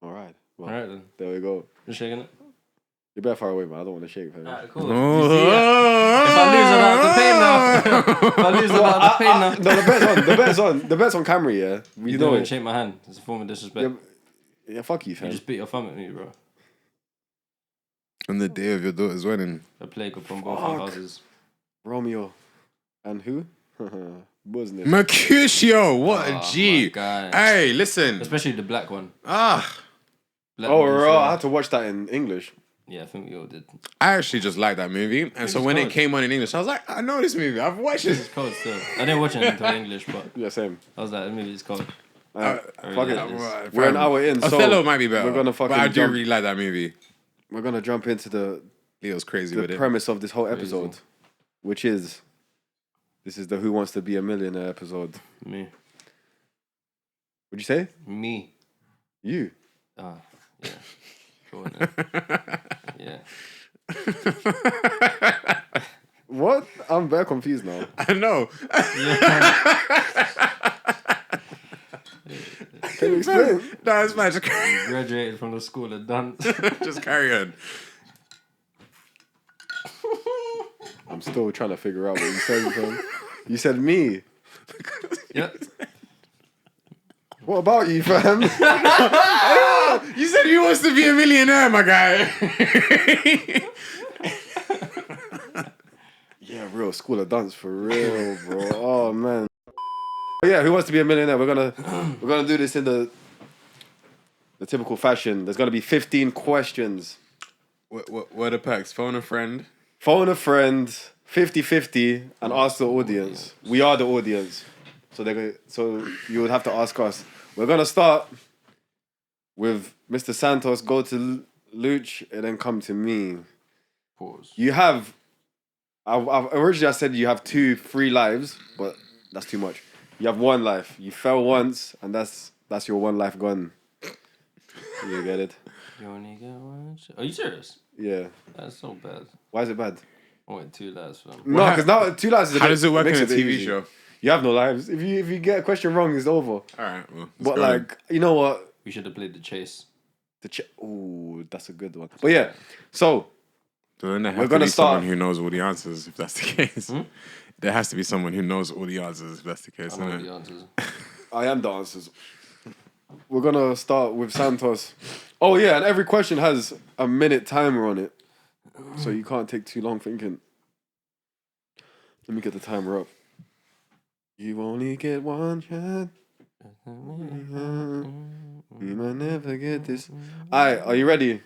All right. Well, Alright then. there we go. Just shaking it. You're better far away, man. I don't want to shake, fam. Alright, cool. Oh. You see, if I lose, I don't have to pay now. If I lose, I don't have to pay now. No, the bet's on. The bet's on. The bet's on camera, yeah. You You don't know even it. shake my hand. It's a form of disrespect. Yeah, fuck you, You fam. just beat your thumb at me, bro. On the day of your daughter's wedding. A plague upon both our Fuck. houses. Romeo. And who? Business. Mercutio, what Oh, a G. my God. Hey, listen. Especially the black one. Ah, Black Oh, one, bro, I so- had to watch that in English. Yeah, I think we all did. I actually just like that movie. And so it's when it cold. came on in English, I was like, I know this movie. I've watched It's it. cold still. I didn't watch it until English, but Yeah, same. I was like, maybe it's cold. Fuck really it. like this. We're an hour in, so Othello might be better. we're gonna fucking but I do jump. really like that movie. We're gonna jump into Leo's crazy the with it. premise of this whole episode, which is this is the Who Wants to Be a Millionaire episode. Me. What'd you say? Me. You. Ah, yeah. Go on then. Yeah. What? I'm very confused now. I know. Can you explain? No, it's fine. Just carry, Graduated from the school of dance. just carry on. I'm still trying to figure out what you said, fam. You said me. Yeah. What about you, fam? You said he wants to be a millionaire, my guy. Yeah, real school of dance for real, bro. Oh man. Yeah, Who Wants to Be a Millionaire? We're gonna do this in the typical fashion. There's gonna be 15 questions. What are the perks? Phone a friend. Phone a friend, 50-50, and ask the audience. We are the audience. So you would have to ask us. We're gonna start with Mr. Santos, go to Luch, and then come to me. Pause. You have originally I said you have 2 free lives, but that's too much. You have 1 life. You fell once, and that's your 1 life gone. You get it? You only get one shot. Are you serious? Yeah. That's so bad. Why is it bad? I went 2 lives for them. No, because now 2 lives is a How bit- does it work in makes a a bit TV easy. show? You have no lives. If you get a question wrong, it's over. All right. Well, let's But go like, you know what? We should have played the chase. Ooh, that's a good one. But yeah, so then. There has we're to gonna be start- someone who knows all the answers, if that's the case. There has to be someone who knows all the answers, if that's the case. I know Isn't the it? answers. I am the answers. We're gonna start with Santos. Oh yeah, and every question has a minute timer on it, so you can't take too long thinking. Let me get the timer up. You only get one shot. You might never get this. Alright, are you ready?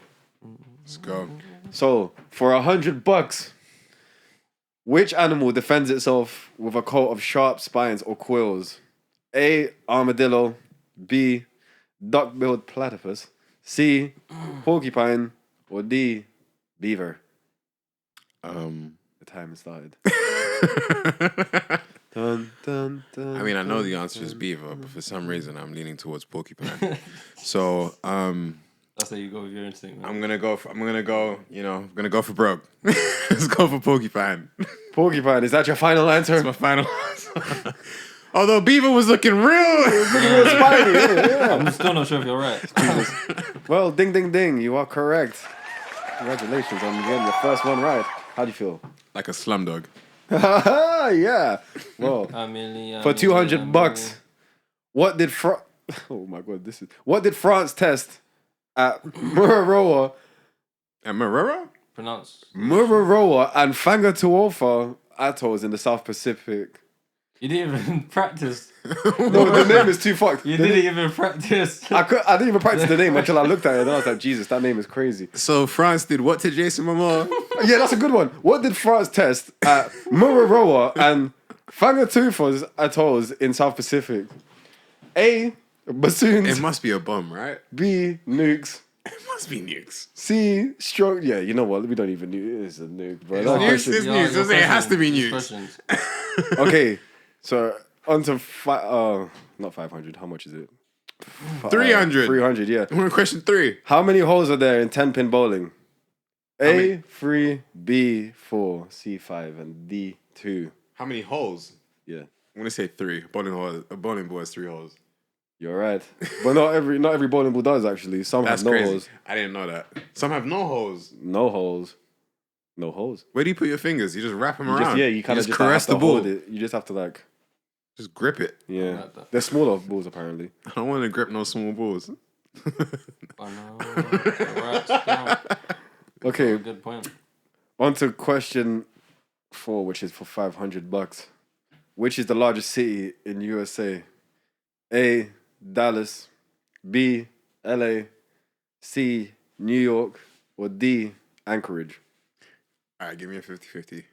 Let's go. So, for $100, which animal defends itself with a coat of sharp spines or quills? A. Armadillo. B. Duck-billed platypus. C. Porcupine. Or D. Beaver. The time has started. Dun, dun, dun, I mean, I know dun, the answer is dun. beaver, but for some reason I'm leaning towards porcupine. So That's how you go with your instinct, man. I'm gonna go for broke. Let's go for porcupine. Porcupine, is that your final answer? That's my final answer. Although Beaver was looking real. Real spiny. Yeah. I'm still not sure if you're right. Well, ding, ding, ding. You are correct. Congratulations on getting your first one right. How do you feel? Like a slumdog. Yeah. Well, for $200, what did Oh my god, what did France test at Mururoa And Marrero? Pronounce. Mururoa and Fangatuofa atolls in the South Pacific? You didn't even practice. No, the name is too fucked. You didn't even practice. I didn't even practice the name until I looked at it and I was like, Jesus, that name is crazy. So France did what to Jason Momoa? Yeah, that's a good one. What did France test at Mururoa and Fangatuofa's atolls in South Pacific? A. Bassoons. It must be a bomb, right? B. Nukes. It must be nukes. C. Stroke. Yeah, you know what? We don't even know. It's a nuke, bro. That Nukes question- is nukes. your It has to be questions, nukes. questions. Okay, so on to not 500. How much is it? 300. 300, yeah. We're on question 3. How many holes are there in 10-pin bowling? many? A, 3, B, 4, C, 5, and D, 2. How many holes? Yeah, I'm gonna say 3. A bowling ball has 3 holes. you're right. But not every bowling ball does, actually. Some That's have no crazy. holes. I didn't know that. Some have no holes. No holes. No holes. Where do you put your fingers? You just wrap them You around. just, yeah, you kind of just just have caress to the ball. hold it. You just have to like, Just grip it. yeah. like that. They're smaller balls, apparently. I don't want to grip no small balls. I know. Right, still. Okay, Good point. on to question 4, which is for $500. Which is the largest city in USA? A. Dallas. B. LA. C. New York. Or D. Anchorage. All right, give me a 50-50.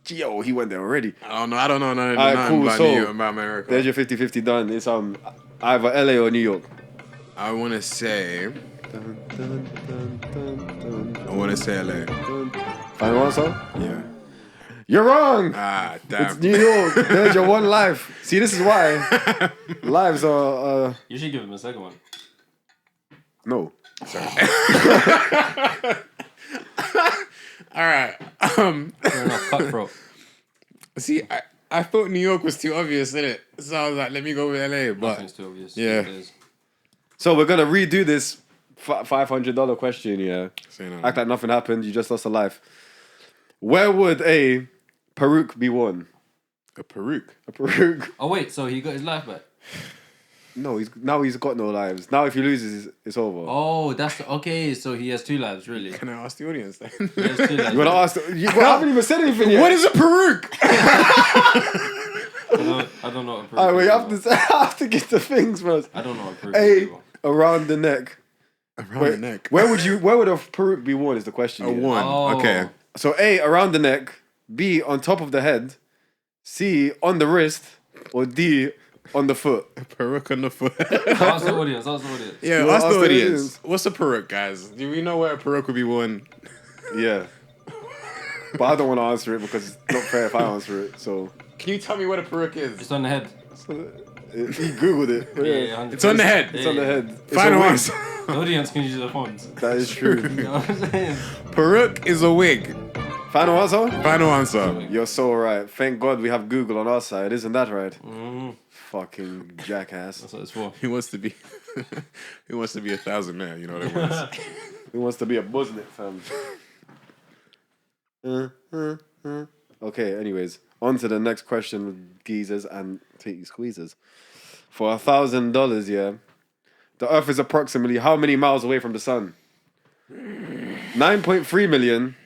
Yo, he went there already. I don't know. No, Alright, cool, about so New York, about America. There's your 50-50 done. It's either LA or New York. I want to say LA. Final answer? Yeah. You're wrong. Ah, It's damn. New York. There's your one life. See, this is why lives are You should give him a second one. no. All right. Fair enough. Cutthroat. See, I thought New York was too obvious, innit? So I was like, let me go with LA. But Nothing's too obvious. Yeah. It is. So we're gonna redo this $500 question. Yeah. Say no. Act like nothing happened. You just lost a life. Where would a peruke be worn? A peruke. A peruke? Oh wait, so he got his life back. No, he's got no lives. Now if he loses, it's over. Oh, okay. So he has 2 lives, really. Can I ask the audience then? He has 2 lives. You wanna ask? I haven't even said anything yet. What is a peruke? I don't know what a peruke Alright, wait, is I have either. to I have to get the things first. I don't know what a peruke is. A, either. around the neck. Around the neck. Where would a peruke be worn? Is the question. A here. 1. Oh. Okay. So A, around the neck. B, on top of the head. C, on the wrist. Or D, on the foot. Peruke on the foot. Ask the audience. Yeah, You ask ask the the audience. audience. What's a peruke, guys? Do we know where a peruke would be worn? Yeah. But I don't want to answer it because it's not fair if I answer it. So Can you tell me what a peruke It's is? on the head. he googled it. Yeah, 100%. It's on the head. It's on the head. It's Final a wig. answer. The audience can use their phones. That is true. You know what I'm saying? Peruke is a wig. Final answer? Final answer. You're so right. Thank God we have Google on our side. Isn't that right? Mm, Fucking jackass. that's what it's for. He wants to be. He wants to be 1,000 man. You know what I mean? Who wants to be a Busnet fam? Okay, anyways. On to the next question with geezers and titty squeezers. For $1,000, yeah. The Earth is approximately how many miles away from the sun? 9.3 million,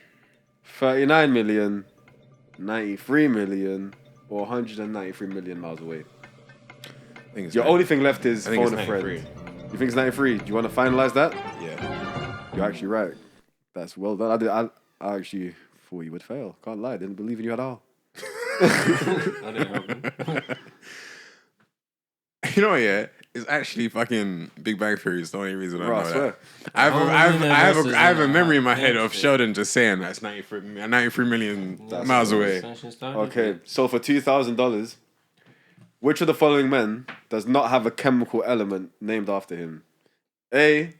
39 million, 93 million, or 193 million miles away. I think it's Your only thing left is I think it's phone a friend. 93. You think it's 93? Do you want to finalize that? Yeah. You're actually right. That's well done. I actually thought you would fail. Can't lie. Didn't believe in you at all. That didn't happen. You know what? Yeah, it's actually fucking Big Bang Theory. Is the only reason I Bro, I know swear. that. I have, Oh, a, I have, I have, versus a, I have a in memory in my Big head Bang of Theory. Sheldon just saying that's 93 million miles away. Okay, so for $2,000, which of the following men does not have a chemical element named after him? A.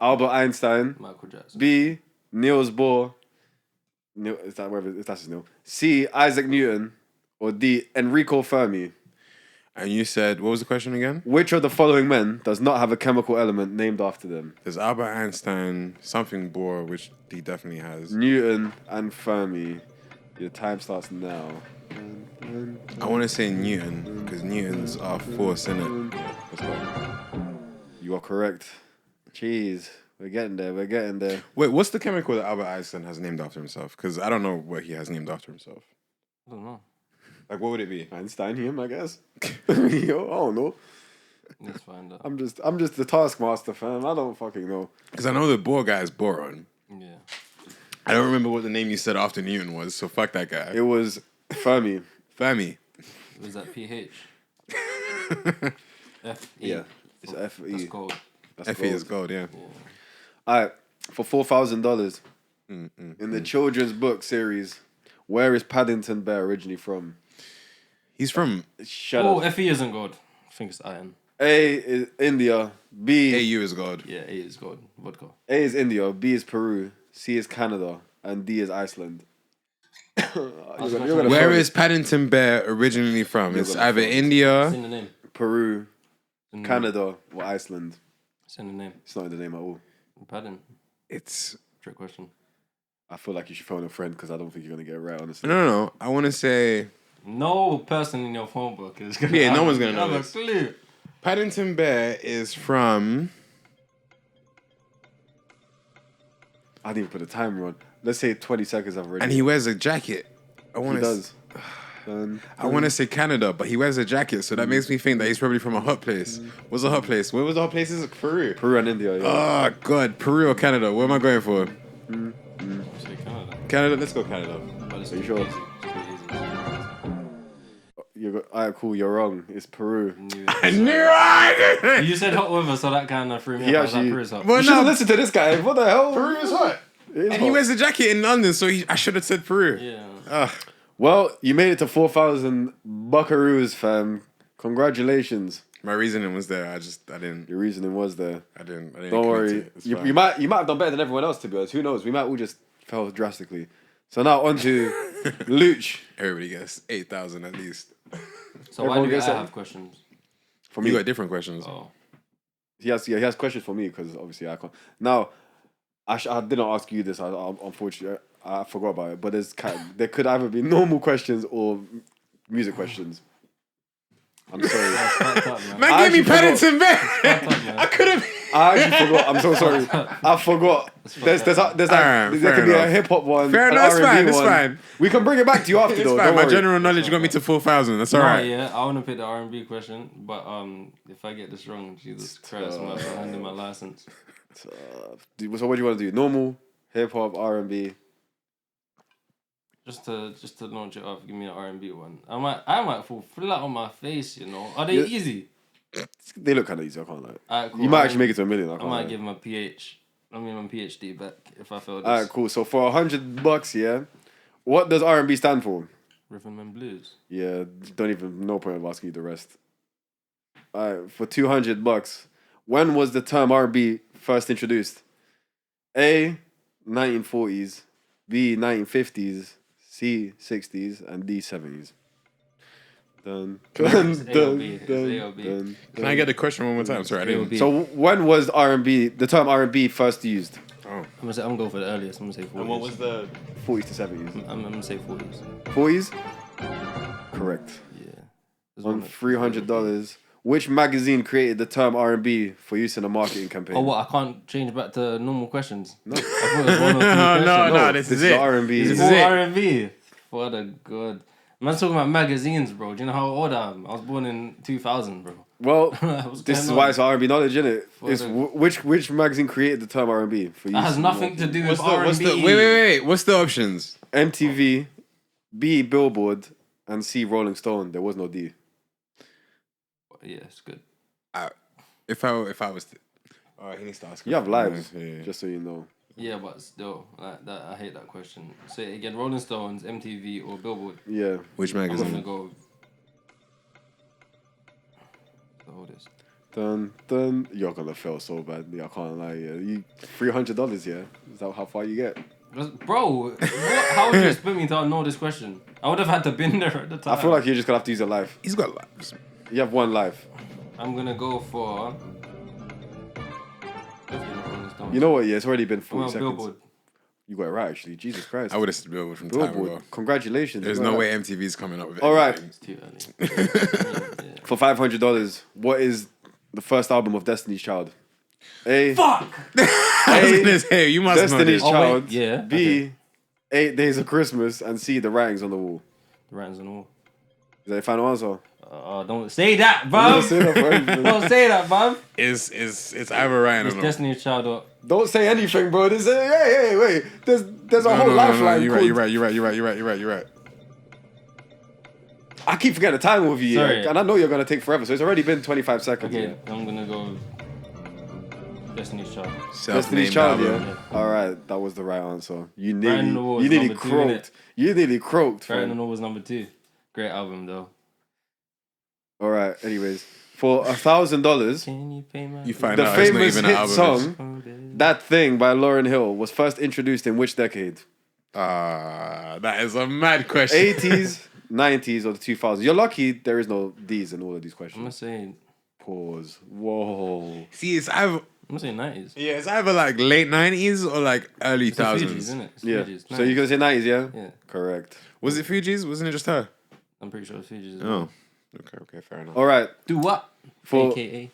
Albert Einstein. Michael Jackson. B. Niels Bohr. Is that whatever? That's his name. C. Isaac Newton. Or D. Enrico Fermi. And you said, what was the question again? Which of the following men does not have a chemical element named after them? There's Albert Einstein, something Bohr, which he definitely has. Newton and Fermi. Your time starts now. I want to say Newton, because Newton's our force, innit? Let's go. You are correct. Jeez, we're getting there. We're getting there. Wait, what's the chemical that Albert Einstein has named after himself? Because I don't know what he has named after himself. I don't know. Like, what would it be? Einsteinium, I guess. Yo, I don't know. Let's find out. I'm just the taskmaster, fam. I don't fucking know. Because I know the Bohr guy is boron. Yeah. I don't remember what the name you said after Newton was, so fuck that guy. It was Fermi. Fermi. Was that PH? F E. Yeah, it's F That's E. gold. That's Fe is gold, yeah. All right, for $4,000 in the children's book series, where is Paddington Bear originally from? He's from Shut Oh, up. Fe isn't gold. I think it's iron. A is India. B AU is gold. Yeah, A is gold. Vodka. A is India. B is Peru. C is Canada, and D is Iceland. Where is Paddington Bear originally from? It's either It's India. in the name. Peru, In the Canada, or Iceland? It's in the name. It's not in the name at all. Pardon. It's Trick question. I feel like you should phone a friend because I don't think you're gonna get it right. Honestly. no. I want to say No person in your phone book is gonna. Yeah, no have- one's gonna know have a this. clue. Paddington Bear is from. I didn't even put a timer on. Let's say 20 seconds. I've already. And he wears a jacket. I He want to. does. Dun, I want to say Canada, but he wears a jacket, so that makes me think that he's probably from a hot place. What's a hot place? Where was the hot place? Is it Peru? Peru and India. Yeah. Oh God, Peru or Canada? What am I going for? Say Canada. Canada. Let's go Canada. But it's Are you too sure? easy. It's too easy. Alright, cool. You're wrong. It's Peru. Knew I it. knew it. You said hot weather, so that kind of threw me He off. I was like, actually- Peru's hot. Well, You should have no, listened to this guy. What the hell? Peru is hot, It is and he hot. wears a jacket in London, so I should have said Peru. Yeah. Well, you made it to 4,000 buckaroos, fam. Congratulations. My reasoning was there. I didn't. Your reasoning was there. I didn't Don't connect worry. it. It's You fine. might have done better than everyone else, to be honest. Who knows? We might all just fell drastically. So now on to Luch. Everybody gets 8,000 at least. So why Everyone do I gets that? have questions? For You me, got different questions. Oh. he has questions for me because obviously I can't. Now, I didn't ask you this. I unfortunately I forgot about it. But there could either be normal questions or music questions. I'm sorry. That's fucked up, man. Man I gave me actually forgot. Paddington Bear. Fucked up, man. I could have. I actually forgot. I'm so sorry. I forgot. There's Alright, there fair could be a enough. hip hop one. Fair an enough, it's R&B fine, it's one. fine. We can bring it back to you after It's though. fine. Don't My worry. general knowledge got me to 4,000. That's all right. Yeah, I want to pick the R&B question, but if I get this wrong, Jesus Christ, I'm handing my license. So what do you want to do? Normal, hip hop, R&B. Just to launch it off, give me an R&B one. I might fall flat on my face, you know. Are they Yeah. easy? They look kind of easy. I can't lie. Alright, cool. You might actually make it to $1 million. I I can't might lie. give him a PhD back if I fail this. Alright, cool. So for $100, yeah, what does R&B stand for? Rhythm and blues. Yeah, don't even no point of asking you the rest. Alright, for $200, when was the term R&B first introduced? A, 1940s, B, 1950s, C, 60s, and D, 70s. Dun, dun, It's dun, AOB, it's dun, AOB. dun, Can I get the question one more time? Sorry, I didn't. AOB. So when was the term R&B first used? Oh. I'm gonna go for the earliest. I'm gonna say 40s. the? 40s to 70s. I'm gonna say 40s. 40s? Correct. Yeah. There's On one- $300, which magazine created the term R&B for use in a marketing campaign? Oh, what? I can't change back to normal questions. No. I thought it was one or two No, questions. no, this is the it. R&B. This is More it. R&B. What a good. Man's talking about magazines, bro. Do you know how old I am? I was born in 2000, bro. Well, What's this going is on? why it's R&B knowledge, isn't it? For It's the- which magazine created the term R&B for use? That has in nothing to marketing? do with What's R&B. the? Wait. What's the options? MTV, B, Billboard, and C, Rolling Stone. There was no D. Yeah, it's good. If I was. Oh, he needs to ask. You have lives, Yeah. just so you know. Yeah, but still, like that. I hate that question. Say it again: Rolling Stones, MTV, or Billboard. Yeah. Which I'm gonna magazine? go. The oldest. Dun, dun. You're gonna fail so badly. I can't lie. Yeah. You $300. Yeah. Is that how far you get? Bro, what, how would you expect me to know this question? I would have had to been there at the time. I feel like you're just gonna have to use your life. He's got lives. You have one life. I'm gonna go for. Definitely not Rolling Stones. You know what? Yeah, it's already been What 40 about seconds. Billboard? You got it right, actually. Jesus Christ. I would have said Billboard from time ago. Billboard. Congratulations. There's You got no it way right. MTV's coming up with All right. It's too early. Yeah. For $500, what is the first album of Destiny's Child? A. Fuck! I was gonna say, you must know Destiny's this. Oh, wait, Child. yeah, B. 8 Days of Christmas. And C. The Writings on the Wall. The writings on the wall. Is that your final answer? Don't say that, I'm bruv. gonna say that for everything. Don't say that, bruv. It's either Ryan or It's no. Destiny's Child or Don't say anything, bro. Hey, wait. There's a whole lifeline. You're called- right. You're right. I keep forgetting the time with you, Sorry. yeah, and I know you're gonna take forever. So it's already been 25 seconds. okay. Yeah. I'm gonna go Destiny's Child. Destiny's Self-named Child, album. yeah. All right, that was the right answer. You Brighton nearly, the Wall you is nearly number 2, croaked. innit? You nearly croaked, Brighton fam. and All was number 2. Great album though. All right. Anyways, for $1,000, Can you pay my You find the out it's not famous even an hit album. song "That Thing" by Lauryn Hill was first introduced in which decade? That is a mad question. 80s, 90s, or the 2000s? You're lucky there is no D's in all of these I'm gonna questions. say Pause. Whoa. See, it's either I'm gonna say 90s. yeah, it's either like late 90s or like early It's the Fugees, thousands. isn't it? It's Yeah. Fugees. So you're gonna say 90s, yeah? Yeah. Correct. Was it Fugees? Wasn't it just her? I'm pretty sure it's Fugees. Oh, okay, fair enough. All right. Do what? For AKA.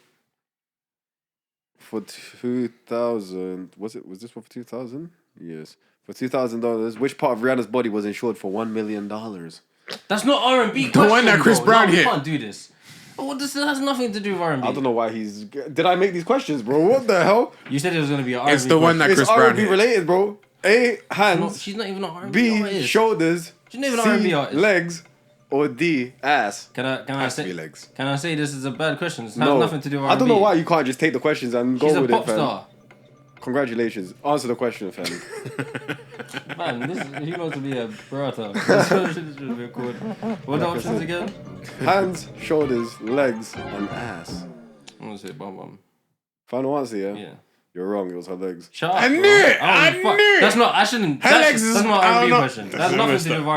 for 2000, was this one for 2000? Yes. For $2,000, which part of Rihanna's body was insured for $1 million? That's not R&B. The one that Chris Brown We hit. can't do this. Oh, this has nothing to do with R&B. I don't know why he's. Did I make these questions, bro? What the hell? You said it was gonna be an R&B. It's the one that It's Chris Brown R&B hit. related, bro. A, hands. She's not even an R&B B, artist. shoulders. She's not even an C, R&B artist. legs. Or D, ass. Can I Has to be say? legs. Can I say this is a bad question? It has No. nothing to do with R&B. I don't know why you can't just take the questions and She's go a with pop it, fam. star. Congratulations. Answer the question, fam. Man, he wants to be a brother. This should be good. What are the options again? Hands, shoulders, legs, and ass. I'm gonna say bum bum. Final answer, yeah? Yeah. You're wrong. It was her legs. Shut up. I bro. knew it! don't I give a fuck. knew it! That's not. I shouldn't. Her That's, legs is- that's not I an don't R&B know. question. That's That's a nothing messed to do up. with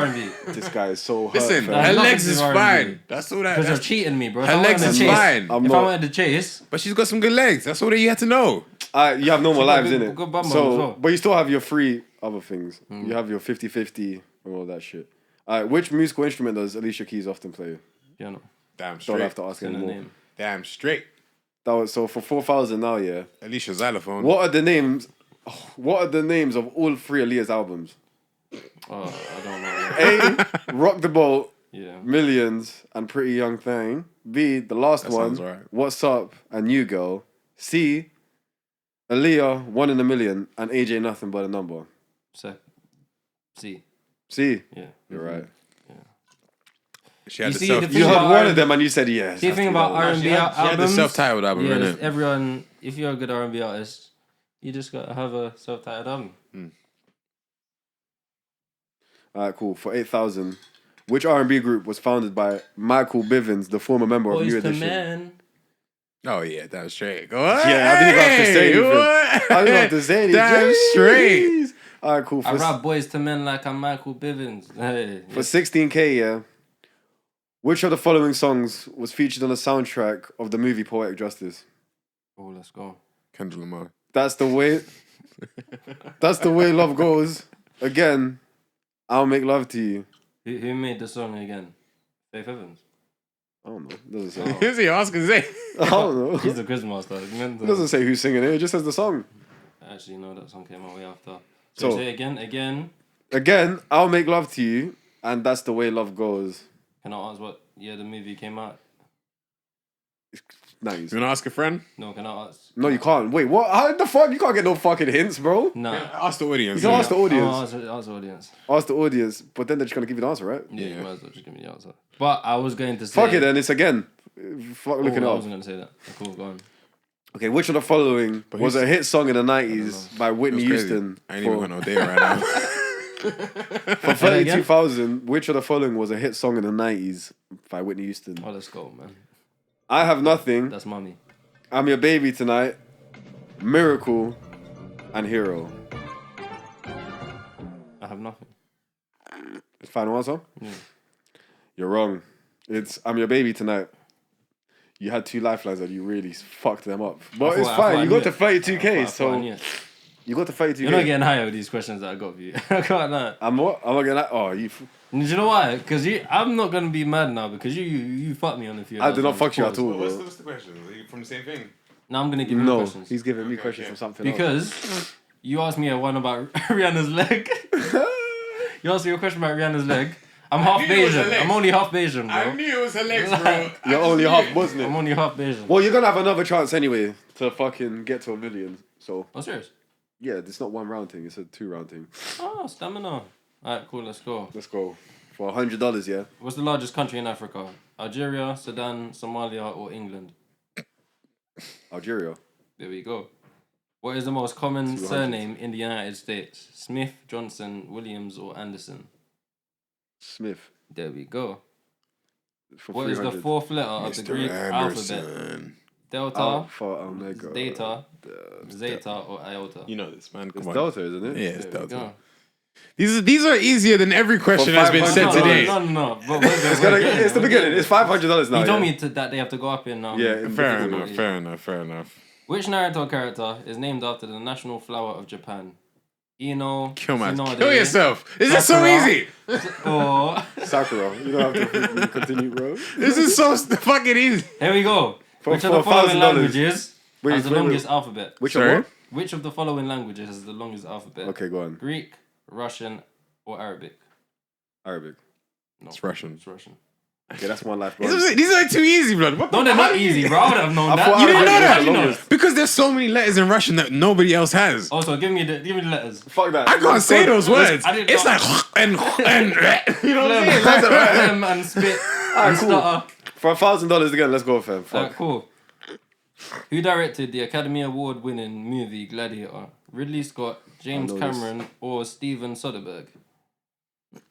R&B. This guy is so hurt, Listen, fam. her That's legs nothing is to do with R&B. fine. That's all that. Because you're That's, cheating me, bro. If her I legs wanted is to chase, fine. I'm if not- I wanted to chase, but she's got some good legs. That's all that you had to know. You have no more She got lives, good- innit? good bum bum So, as well. but you still have your free other things. You have your 50-50 and all that shit. Which musical instrument does Alicia Keys often play? piano. Damn Don't straight. have to ask In the anymore. name. Damn straight. That was so for 4,000 now, yeah. Alicia Xylophone. What are the names? What are the names of all three Aaliyah's albums? Oh, I don't know. A. Rock the Boat, Yeah. Millions, and Pretty Young Thing. B. The last That one. sounds right. What's Up and New Girl. C. Aaliyah, One in a Million, and AJ Nothing But a Number. See. C. Yeah. You're right. She had You the see, self. the You thing heard about one R&B of them and you said yes. See, the thing about R&B She had the albums. self-titled album, yeah, innit? there's everyone. If you're a good R&B artist, you just gotta have a self-titled album. Alright, cool. For 8,000, which R&B group was founded by Michael Bivins, the former member of Boys New to Edition? men. Oh yeah, damn straight. Go Yeah, I didn't even have to say anything. I didn't have to say anything. Damn straight. Jeez. Alright, cool. I For, rap Boys to Men like I'm Michael Bivins. Hey, for 16K, yeah. Which of the following songs was featured on the soundtrack of the movie Poetic Justice? oh, let's go. Kendrick Lamar. That's the way. That's the way love goes. Again, I'll make love to you. Who made the song again? Faith Evans. I don't know. It doesn't say. Who's he asking? Say. I don't know. He's the quizmaster. It doesn't say who's singing it. It just says the song. Actually, no, that song came out way after. So- So say it again. Again, I'll make love to you, and that's the way love goes. Can I ask what year the movie came out? Nice. You wanna ask a friend? No, can I ask? No, you can't. Wait, what? How the fuck? You can't get no fucking hints, bro. Nah. Ask the audience. You can ask the Oh, audience. ask the audience. Ask the audience, but then they're just gonna give you the answer, right? Yeah, Yeah. you might as well just give me the answer. But I was going to say. Fuck it, then it's again. Fuck Oh, looking I up. wasn't going to say that. Cool, go on. Okay, which of the following was a hit song in the 90s by Whitney Houston? I ain't even got no data right now. For 32,000, which of the following was a hit song in the 90s by Whitney Houston? Oh, let's go, man. I Have Nothing, That's mommy. I'm Your Baby Tonight, Miracle, and Hero. I have nothing. Final answer? Yeah. You're wrong. It's I'm Your Baby Tonight. You had 2 lifelines and you really fucked them up. But I it's thought fine. I You knew got to it. 32k, I so knew it. you got to 32k. You're not getting higher with these questions that I got for you. I can't lie. I'm not gonna. Oh, you. Do you know why? Because I'm not gonna be mad now because you fucked me on a few. I did not fuck you at all, What's bro. the question? Are you from the same thing? Now I'm gonna give you No, questions he's giving me Okay, questions okay. from something else. because you asked me a one about Rihanna's leg. You asked me a question about Rihanna's leg. I'm half knew it was her Bayesian. legs. I'm only half Bayesian, bro. I knew it was her legs, bro. You're only half Muslim. I'm only half Bayesian. Well, you're gonna have another chance anyway to fucking get to 1 million. So Oh, serious? yeah, it's not 1 round thing; it's a 2 round thing. Oh, stamina. Alright, cool. Let's go. Let's go for $100. Yeah, What's the largest country in Africa? Algeria, Sudan, Somalia, or England? Algeria. There we go. What is the most common 200. surname in the United States? Smith, Johnson, Williams, or Anderson? Smith. There we go. For What is the 300. 4th letter of the Greek alphabet? Delta, Alpha, Omega. Data, Zeta, or Iota? You know this, man. Come It's on. Delta, isn't it? Yeah, it's There we Delta. go. These are easier than every question For that's been said 500. today. No. But it's It's the beginning. It's $500 now. You told yeah? me that they have to go up in. Yeah, in Fair difficulty. enough. Fair enough. Which Naruto character is named after the national flower of Japan? Ino, Kill Tsunade, yourself. Is this so Sakura, easy? Or Sakura. You don't have to continue, bro. This is so fucking easy. here we go. Which of for the following $1,000. languages Wait, has the wait, wait. longest alphabet? Which Sorry? one? Which of the following languages has the longest alphabet? Okay, go on. Greek, Russian, or Arabic? Arabic. No, It's Russian. It's Russian. Okay, that's one life. Bro. These are too easy, blood. What the No, they're fuck? not easy, bro. I would have known I that. thought You didn't know Arabic that? was the longest. Because there's so many letters in Russian that nobody else has. Also, give me the letters. Fuck that. I can't say those words. I didn't It's know. like and you know what I'm saying? Phlegm and spit and cool. stutter. For $1,000 again, let's go, fam. Alright, Fuck. cool. Who directed the Academy Award winning movie Gladiator? Ridley Scott, James know Cameron, or Steven Soderbergh?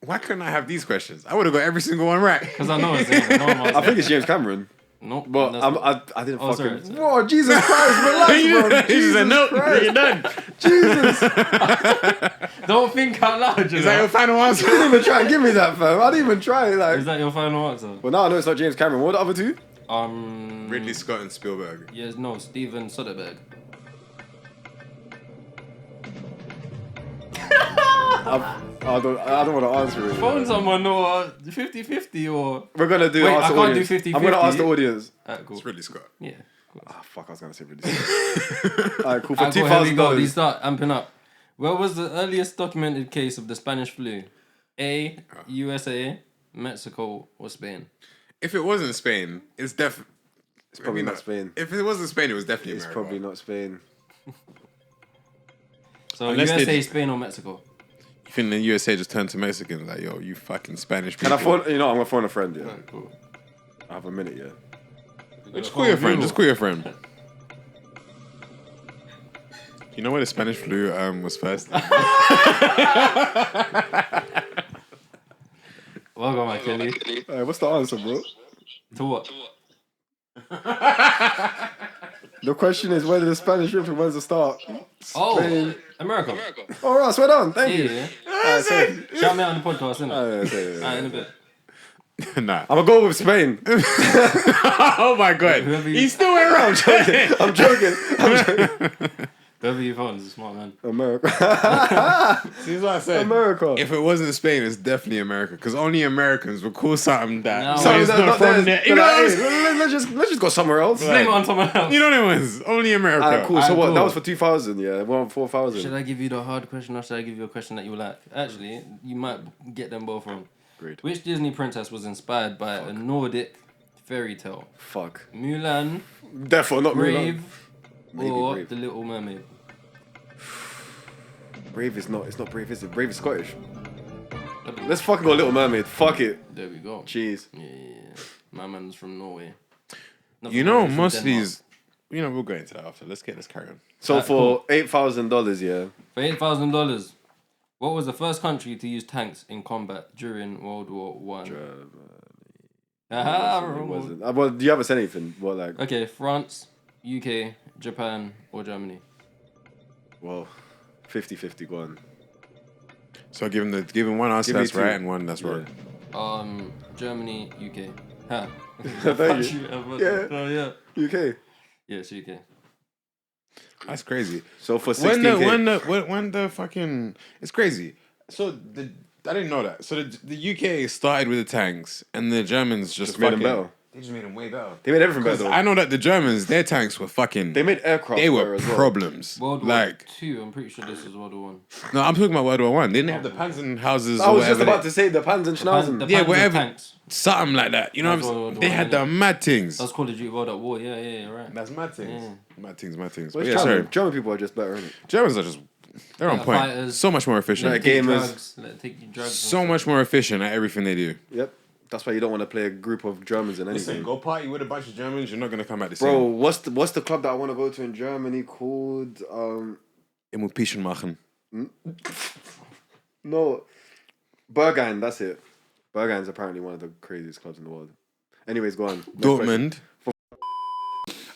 Why couldn't I have these questions? I would have got every single one right. Because I know it's him. No one wants I think it. it's James Cameron. Nope. But that's I not- didn't Oh, fucking. sorry. Whoa, Jesus Christ, relax, bro. He just said, nope, Christ. you're done. Jesus. Don't think out loud, you Is that know. your final answer? I didn't even try and give me that, fam. I didn't even try. Like, Is that your final answer? well, now I know it's not James Cameron. What are the other two? Ridley Scott and Spielberg. Yes, no, Steven Soderbergh. I don't want to answer it. Phone someone or 50-50 or... We're gonna do. Wait, ask I the can't audience. do 50-50. I'm gonna ask the audience. Alright, cool. It's Ridley Scott. Yeah. Cool. Ah, fuck, I was gonna say really. Alright, cool. For Alright, cool, here we go. These $2,000. start amping up. Where was the earliest documented case of the Spanish flu? A. USA, Mexico, or Spain? If it wasn't Spain, it's definitely. It's probably not Spain. If it wasn't Spain, it was definitely It's America. probably not Spain. So Unless they USA, just- Spain, or Mexico? You think the USA just turned to Mexicans like, yo, you fucking Spanish Can people. I phone? You know, I'm gonna phone a friend. Yeah, Alright, cool. I have a minute. Yeah. Just call your friend. Just call your friend. You know where the Spanish flu was first? Welcome, my Kelly. Hey, what's the answer, bro? To what? The question is whether the Spanish flu when's the start? Oh, Spain. America. All right, well done. Thank you. Yeah. Alright, say it. Shout me out on the podcast, innit? Alright, say it. Alright, in a bit. Nah. I'm gonna go with Spain. Oh my god. Whoever you- He still went around. I'm joking. Whoever you found is a smart man. America. See what I said? America. If it wasn't Spain, it's definitely America. Because only Americans would call something that No. so it's not from there. You know what I'm saying? Let's just go somewhere else. Blame it on someone else. You know what it was? Only America. Alright, cool. So Alright, what? cool. That was for 2,000. Yeah, one 4,000. Should I give you the hard question or should I give you a question that you like? Actually, you might get them both wrong. Great. Which Disney princess was inspired by a Nordic fairy tale? Fuck. Mulan, Therefore, not Brave, Maybe or Brave. The Little Mermaid? Brave is not. It's not Brave, is it? Brave is Scottish. Let's fucking go Little Mermaid. Fuck it. There we go. Jeez. Yeah, my man's from Norway. Not You from know, Norway, from most of Denmark. these. You know, we'll go into that after. Let's carry on. So Alright, for $8,000, yeah. For $8,000, what was the first country to use tanks in combat during World War One? Aha, It wrong one. wasn't. Well, do you ever say anything? What like? Okay, France, UK, Japan, or Germany? Well, 50-50. Go on. So give him one answer Give me that's two. right and one that's Yeah. wrong. Germany, UK. Huh. Thank you. Yeah. Oh, yeah. UK. Yeah, it's UK. That's crazy. So for 16K. When the fucking it's crazy. So I didn't know that. So the UK started with the tanks, and the Germans just made them fucking better. They just made them way better. They made everything better. Because I know that the Germans, their tanks were fucking. They made aircraft. They were better as well. problems. World War Like II, I'm pretty sure this is World War One. no, I'm talking about World War One. They didn't have the Panzerhauses. I was just about to say the Panzerschnauzen. The Yeah, Panzer whatever. tanks. Something like that. You know That's what I'm World saying? War They One, had the innit? mad things. That's Call of Duty World at War. Yeah, right. That's mad things. Yeah. Mad things. Well, But it's yeah, German. sorry. German people are just better, innit? Germans are just they're on Better point. fighters. So much more efficient. Like Take gamers. drugs, let it take you drugs. and So shit. much more efficient at everything they do. Yep. That's why you don't want to play a group of Germans in anything. Listen, go party with a bunch of Germans. You're not gonna come back the Bro, same. what's the club that I want to go to in Germany called? Emotion machen. No, Berghain. That's it. Berghain's apparently one of the craziest clubs in the world. Anyways, go on. Next question. Dortmund.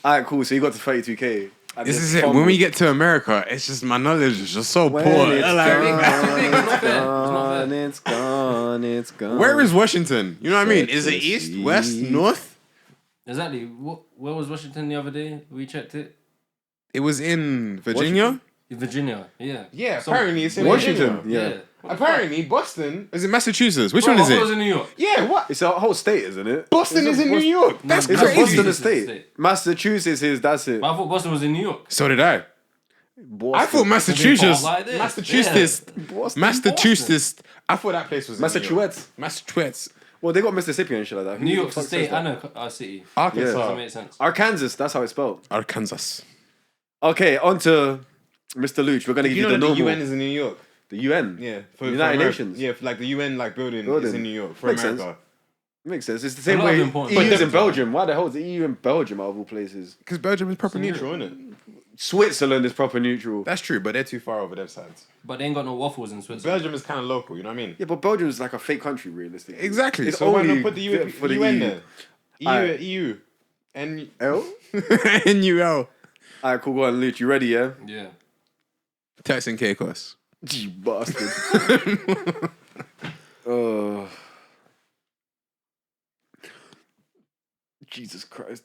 Alright, cool. So you got to 32K. and This then is it. When we get to America, it's just my knowledge is just so When poor. it's Like, gone, it's gone, it's gone. where is Washington? You know what I mean? Is it Texas east, East. west, north? Exactly. Where was Washington the other day? We checked it. It was in Virginia. Virginia. Yeah. Yeah, So- apparently it's in Washington? Virginia. Yeah. What the Apparently Boston. Is it Massachusetts? Which fuck? one is Bro, I thought it was it? in New York. Yeah, what? It's a whole state, isn't it? Boston is in New York. That's It's crazy. a Boston It's a state. state. Massachusetts is, that's it. But I thought Boston was in New York. So did I. Boston. I thought Massachusetts. Like this. Massachusetts. Boston. Massachusetts. I thought that place was in New York. Massachusetts. Massachusetts. Well, they got Mississippi and shit like that. Who New the York's a fuck state says that? and a city. Arkansas. Doesn't make sense. Arkansas, that's how it's spelled. Arkansas. Okay, on to Mr. Luch. We're going to give you the normal. is in New York. The UN? Yeah, United Nations. Yeah, like the UN building Building. is in New York for Makes America. sense. Makes sense. It's the same A lot of way important EU's in places. Belgium. Why the hell is the EU in Belgium out of all places? Because Belgium is proper It's in neutral, isn't it? Switzerland is proper neutral. That's true, but they're too far over their sides. But they ain't got no waffles in Switzerland. Belgium is kind of local, you know what I mean? Yeah, but Belgium is like a fake country, realistically. Exactly. It's So why only not put the fit for the UN EU. there? Alright. EU. And L? NUL. Alright, cool. Go on, Luch. You ready, yeah? Yeah. Turks and Caicos. You bastard. Jesus Christ.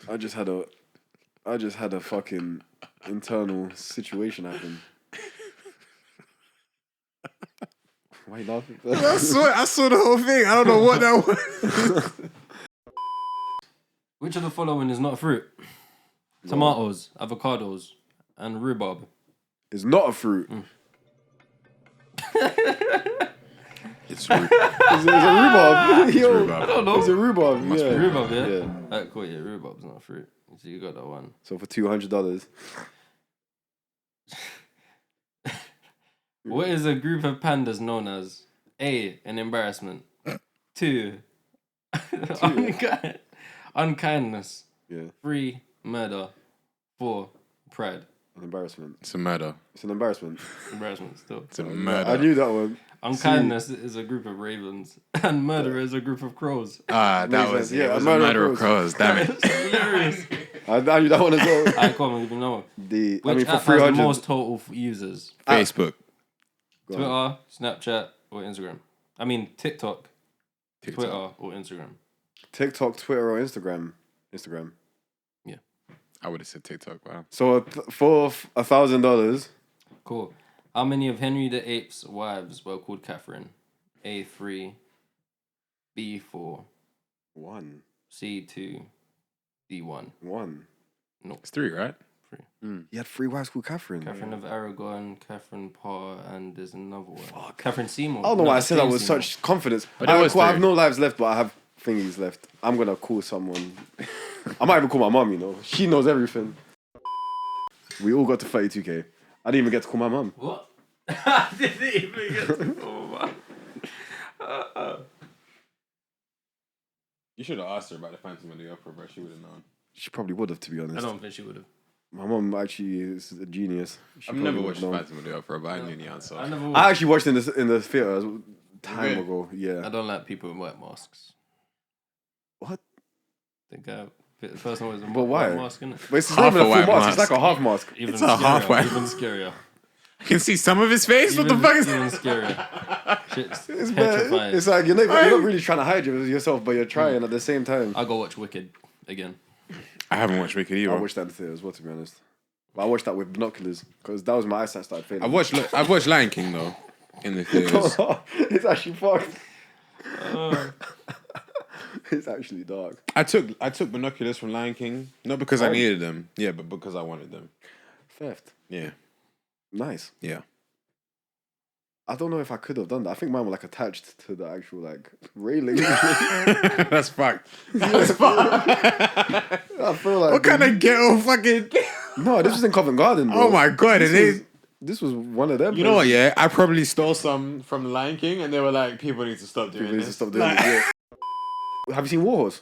I just had a fucking internal situation happen. Why you laughing? I saw the whole thing. I don't know what that was. Which of the following is not a fruit? Tomatoes, avocados, and rhubarb. It's not a fruit. It's rude. It's a rhubarb. Yo, rhubarb. I don't know. It's a rhubarb. Must yeah. be Rhubarb, yeah? Yeah. Alright, cool, yeah, rhubarb's not a fruit. So you got that one. So for $200. What is a group of pandas known as? A, an embarrassment. 2, unkindness. Yeah. 3, murder. 4, pride. An embarrassment. It's a murder. It's an embarrassment. Embarrassment still. It's a I murder. knew that one. Unkindness is a group of ravens, and murder is a group of crows. Ah, that Makes was sense. it. Yeah, It was a a murder murder of of crows. Damn it. It's hilarious. I knew that one as well. Alright, come on, give me another one. The, I Which mean, for app has the 300. most total users? Facebook. Go on. Twitter, Snapchat, or Instagram? I mean, TikTok, TikTok. Twitter, or Instagram? TikTok, Twitter, or Instagram? Instagram. I would have said TikTok. Wow. So for $1,000, Cool. How many of Henry VIII's wives were called Catherine? A3, B4, one. C2, D1. One. It's 3, right? You had 3 wives called Catherine. Catherine of Aragon, Catherine Parr, and there's another one. Catherine Seymour. I don't know why I Another said that Jane with Seymour. such confidence. But it was Cool, I have 3. no lives left, but I have thingies left. I'm going to call someone. I might even call my mum, you know. She knows everything. We all got to 32K. I didn't even get to call my mum. What? I didn't even get to call You should have asked her about the Phantom of the Opera, bro. She would have known. She probably would have, to be I honest. don't think she would have. My mum actually is a genius. She I've probably never would watched have known. Phantom of the Opera, but I knew the answer. I never would. I actually watched it in the theater time Really? ago. I Yeah. don't like people in white masks. What? The guy, the person was in But white why? mask, innit? But it's not Half even a a full white mask. It's mask. like a half mask. Even It's a half scarier, white- Even scarier. You can see some of his face. What the fuck is even that? scarier. Shit's It's petrifying. It's like you're not really trying to hide yourself, but you're trying at the same time. I'll go watch Wicked again. I haven't watched Wicked either. I watched that in the theater as well, to be honest. But I watched that with binoculars because that was my eyesight started failing. I've watched Lion King though in the theaters. It's actually fucked. It's actually dark. I took binoculars from Lion King, not because I needed them, yeah, but because I wanted them. Theft. Yeah, Nice. yeah. I don't know if I could have done that. I think mine were like attached to the actual like railing. That's fucked. That's fucked. I feel like What kind of ghetto fucking? no, this was in Covent Garden. Bro. Oh my god! This was one of them. You know what? Yeah, I probably stole some from the Lion King, and they were like, "People need to stop doing People need this." to stop doing it. Yeah. Have you seen Warhorse?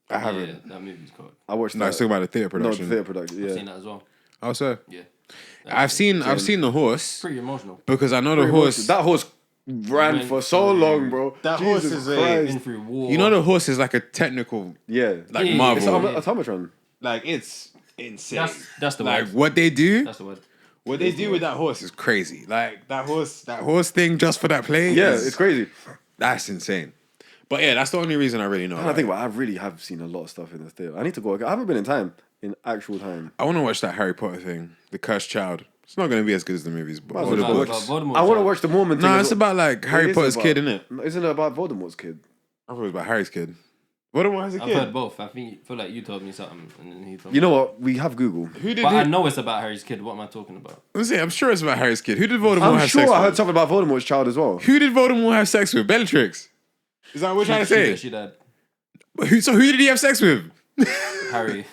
I haven't. Yeah, that movie's cool. I watched No, that. it's talking about the theater No, the production. theatre production. I've Yeah. seen that as well. Oh, so Yeah. I've seen the horse Pretty emotional. because I know the horse. That horse ran Went for so through- long, bro. That Jesus horse is Christ. Been through war. You know the horse is like a technical, Yeah. like Yeah, Marvel. It's an automatron. Like it's insane. That's the like word. what they do. That's the word. What they do with that horse is crazy. Like that horse thing just for that play. Yeah, is- it's crazy. That's insane. But yeah, that's the only reason I really know. And I think I really have seen a lot of stuff in the theatre. I need to go. I haven't been in time. In actual time. I want to watch that Harry Potter thing, The Cursed Child. It's not going to be as good as the movies, but Might as or the well About books. Voldemort, I want to child. watch the Mormon thing. No, as it's well. about like It Harry is Potter's about- kid, isn't it? Isn't it about Voldemort's kid? I thought it was about Harry's kid. Voldemort has a I've kid. heard both. I feel like you told me something and then he told me. You know what? We have Google. Who did? But I Who, know it's about Harry's kid. What am I talking about? I'm sure it's about Harry's kid. Who did Voldemort I'm have sure sex I heard with? something about Voldemort's child as well. Who did Voldemort have sex with? Bellatrix. Is that what we're trying to say? She died. So who did he have sex with? Harry.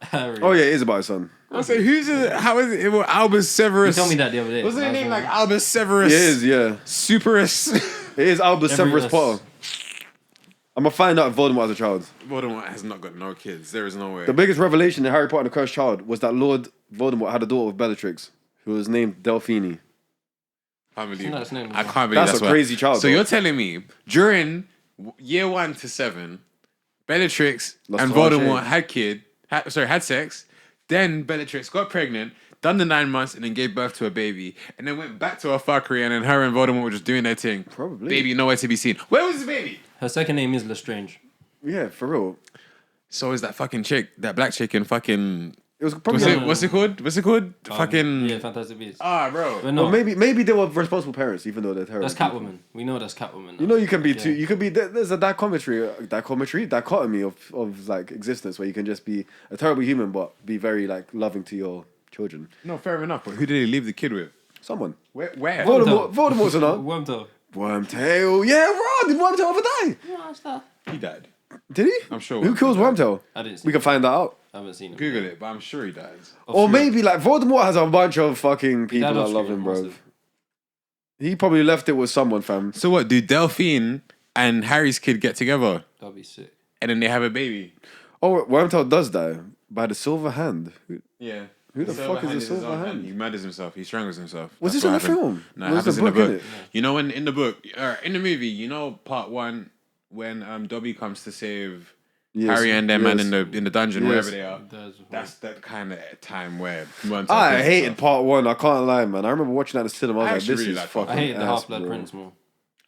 Harry. Oh yeah, it is about his son. I say, who's it? How is it? It was Albus You Severus. told me that the other day. Wasn't I his was name like like, Albus Severus? It is, yeah. Superus. It is Albus Severus Every- Potter. I'm gonna find out if Voldemort has a child. Voldemort has not got no kids. There is no way. The biggest revelation in Harry Potter and the Cursed Child was that Lord Voldemort had a daughter with Bellatrix, who was named Delphine. I can't believe. Isn't that his name? I can't believe That's a what- crazy child, So though. you're telling me during year 1 to 7, Bellatrix Lost and her own Voldemort shade. had sex. Then Bellatrix got pregnant, done the 9 months, and then gave birth to a baby, and then went back to her fuckery, and then her and Voldemort were just doing their thing. Probably. Baby nowhere to be seen. Where was the baby? Her second name is Lestrange. Yeah, for real. So is that fucking chick, that black chick in fucking It was probably. what's it called? Fucking Yeah, Fantastic Beasts. bro. But no, Well, maybe they were responsible parents, even though they're terrible. that's Catwoman. We know that's Catwoman. You know, you can be two. You could be. There's a dichotomy of like existence where you can just be a terrible human but be very like loving to your children. No, fair enough. But who did he leave the kid with? Someone. Where? Voldemort's or not? Wormtail. Wormtail. Yeah, Ron. Did Wormtail ever die? He died. Did he? I'm sure Who kills Wormtail? I didn't see We can find that out. I haven't seen him. Google it, but I'm sure he died. Or maybe like Voldemort has a bunch of fucking people Died that off love screen, him, bro. massive. He probably left it with someone, fam. So what? Do Delphine and Harry's kid get together That'd be sick. and then they have a baby? Oh, Wormtail does die by the silver hand. Yeah. Who the fuck is the silver hand? He murders himself. He strangles himself. Was That's this in what the happened. film? No, it Was happens the in the book book. in it? You know, in the book, in the movie, you know, part 1 when Dobby comes to save Yes, Harry and them man yes. in the dungeon, Yes. wherever they are. There's That's that kind of time where Wormtail I kills hated himself. part 1. I can't lie, man. I remember watching that in the cinema. I was I like, actually this really is like part fucking I hated the ass, Half-Blood bro. Prince more.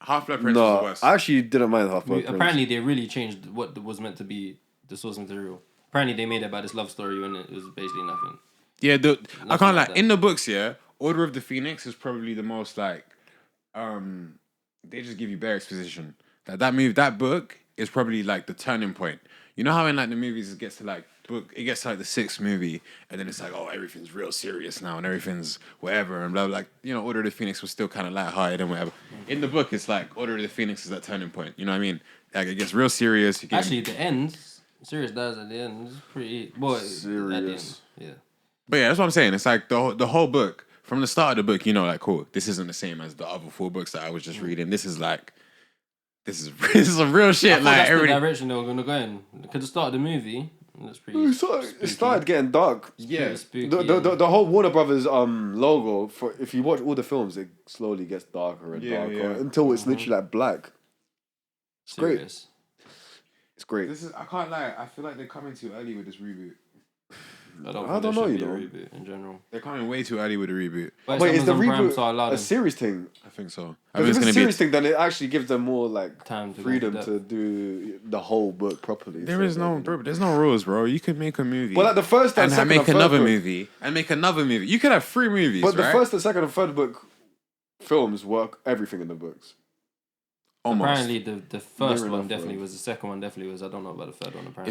Half-Blood Prince was the No, worst. I actually didn't mind Half-Blood Prince. Apparently, they really changed what was meant to be the source material. Apparently, they made it about this love story when it was basically nothing. Yeah, I can't like lie. that. In the books, yeah, Order of the Phoenix is probably the most like, they just give you bare exposition. That book is probably like the turning point. You know how in like the movies it gets to like the 6th movie, and then it's like, oh, everything's real serious now and everything's whatever and blah blah. Like, you know, Order of the Phoenix was still kind of lighthearted and whatever. In the book, it's like Order of the Phoenix is that turning point. You know what I mean? Like it gets real serious. You get, Actually, the end, Sirius dies at the end. It's pretty. Boy, at the end. Serious. Yeah. But yeah, that's what I'm saying. It's like the whole book from the start of the book. You know, like cool. This isn't the same as the other 4 books that I was just reading. This is some real I shit. thought Like that's the everybody. direction they were gonna go in. Because the start of the movie, that's pretty. It started getting dark. Yeah. Spooky. The whole Warner Brothers logo, for if you watch all the films, it slowly gets darker and Yeah, darker yeah. until it's literally like black. It's great. Serious. It's great. I can't lie. I feel like they're coming too early with this reboot. I don't I think don't there know, should you be a know. reboot in general. They're coming way too early with a reboot. But Wait, is the Amazon Prime, reboot so I allow a them series thing? I think so. I Because think if it's it's a gonna series be. thing, then it actually gives them more like time to go freedom into to depth. do the whole book properly. There So, is no, you know. there's no rules, bro. You could make a movie. Well, like the first and and second make and third another book, movie and make another movie. You could have 3 movies, but the right? first and second and third book films work everything in the books. Almost. Apparently, the first Near one enough, definitely bro. was. The second one definitely was. I don't know about the third one. Apparently,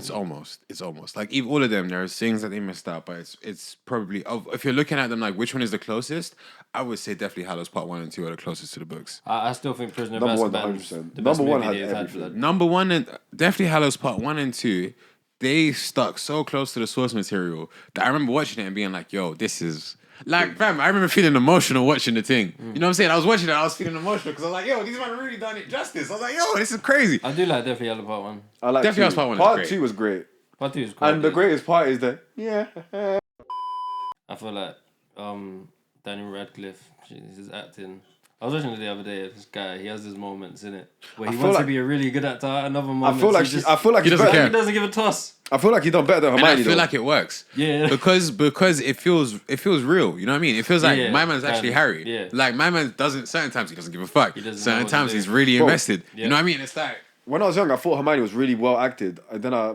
It's almost like even all of them. There's things that they missed out, but it's probably if you're looking at them like which one is the closest. I would say definitely Hallows Part 1 and 2 are the closest to the books. I still think Prisoner of Number one, Azkaban's 100%. the best Number one movie had they've had. everything. Blood. Number 1 and definitely Hallows Part 1 and 2. They stuck so close to the source material that I remember watching it and being like, "Yo, this is." Like, fam, I remember feeling emotional watching the thing. You know what I'm saying? I was watching it, I was feeling emotional because I was like, yo, these men really done it justice. I was like, yo, this is crazy. I do like Deathly Hallows Part 1. I like Definitely two. House Part 1 is Part great. 2 was great, Part 2 is cool. and the greatest part is that I feel like Daniel Radcliffe, his acting. I was watching it the other day. This guy, he has his moments in it where he feel wants to like- be a really good actor. Another moment, I feel like he I feel like he he's doesn't better. care. he doesn't give a toss. I feel like he done better than And Hermione. I feel though. like it works. Yeah. Because it feels real. You know what I mean? It feels like Yeah, my man's actually kind of, Harry. yeah. Like my man doesn't certain times he doesn't give a fuck. He doesn't know Certain what to times do. he's really Bro, invested. yeah. You know what I mean? It's like When I was young, I thought Hermione was really well acted, and then I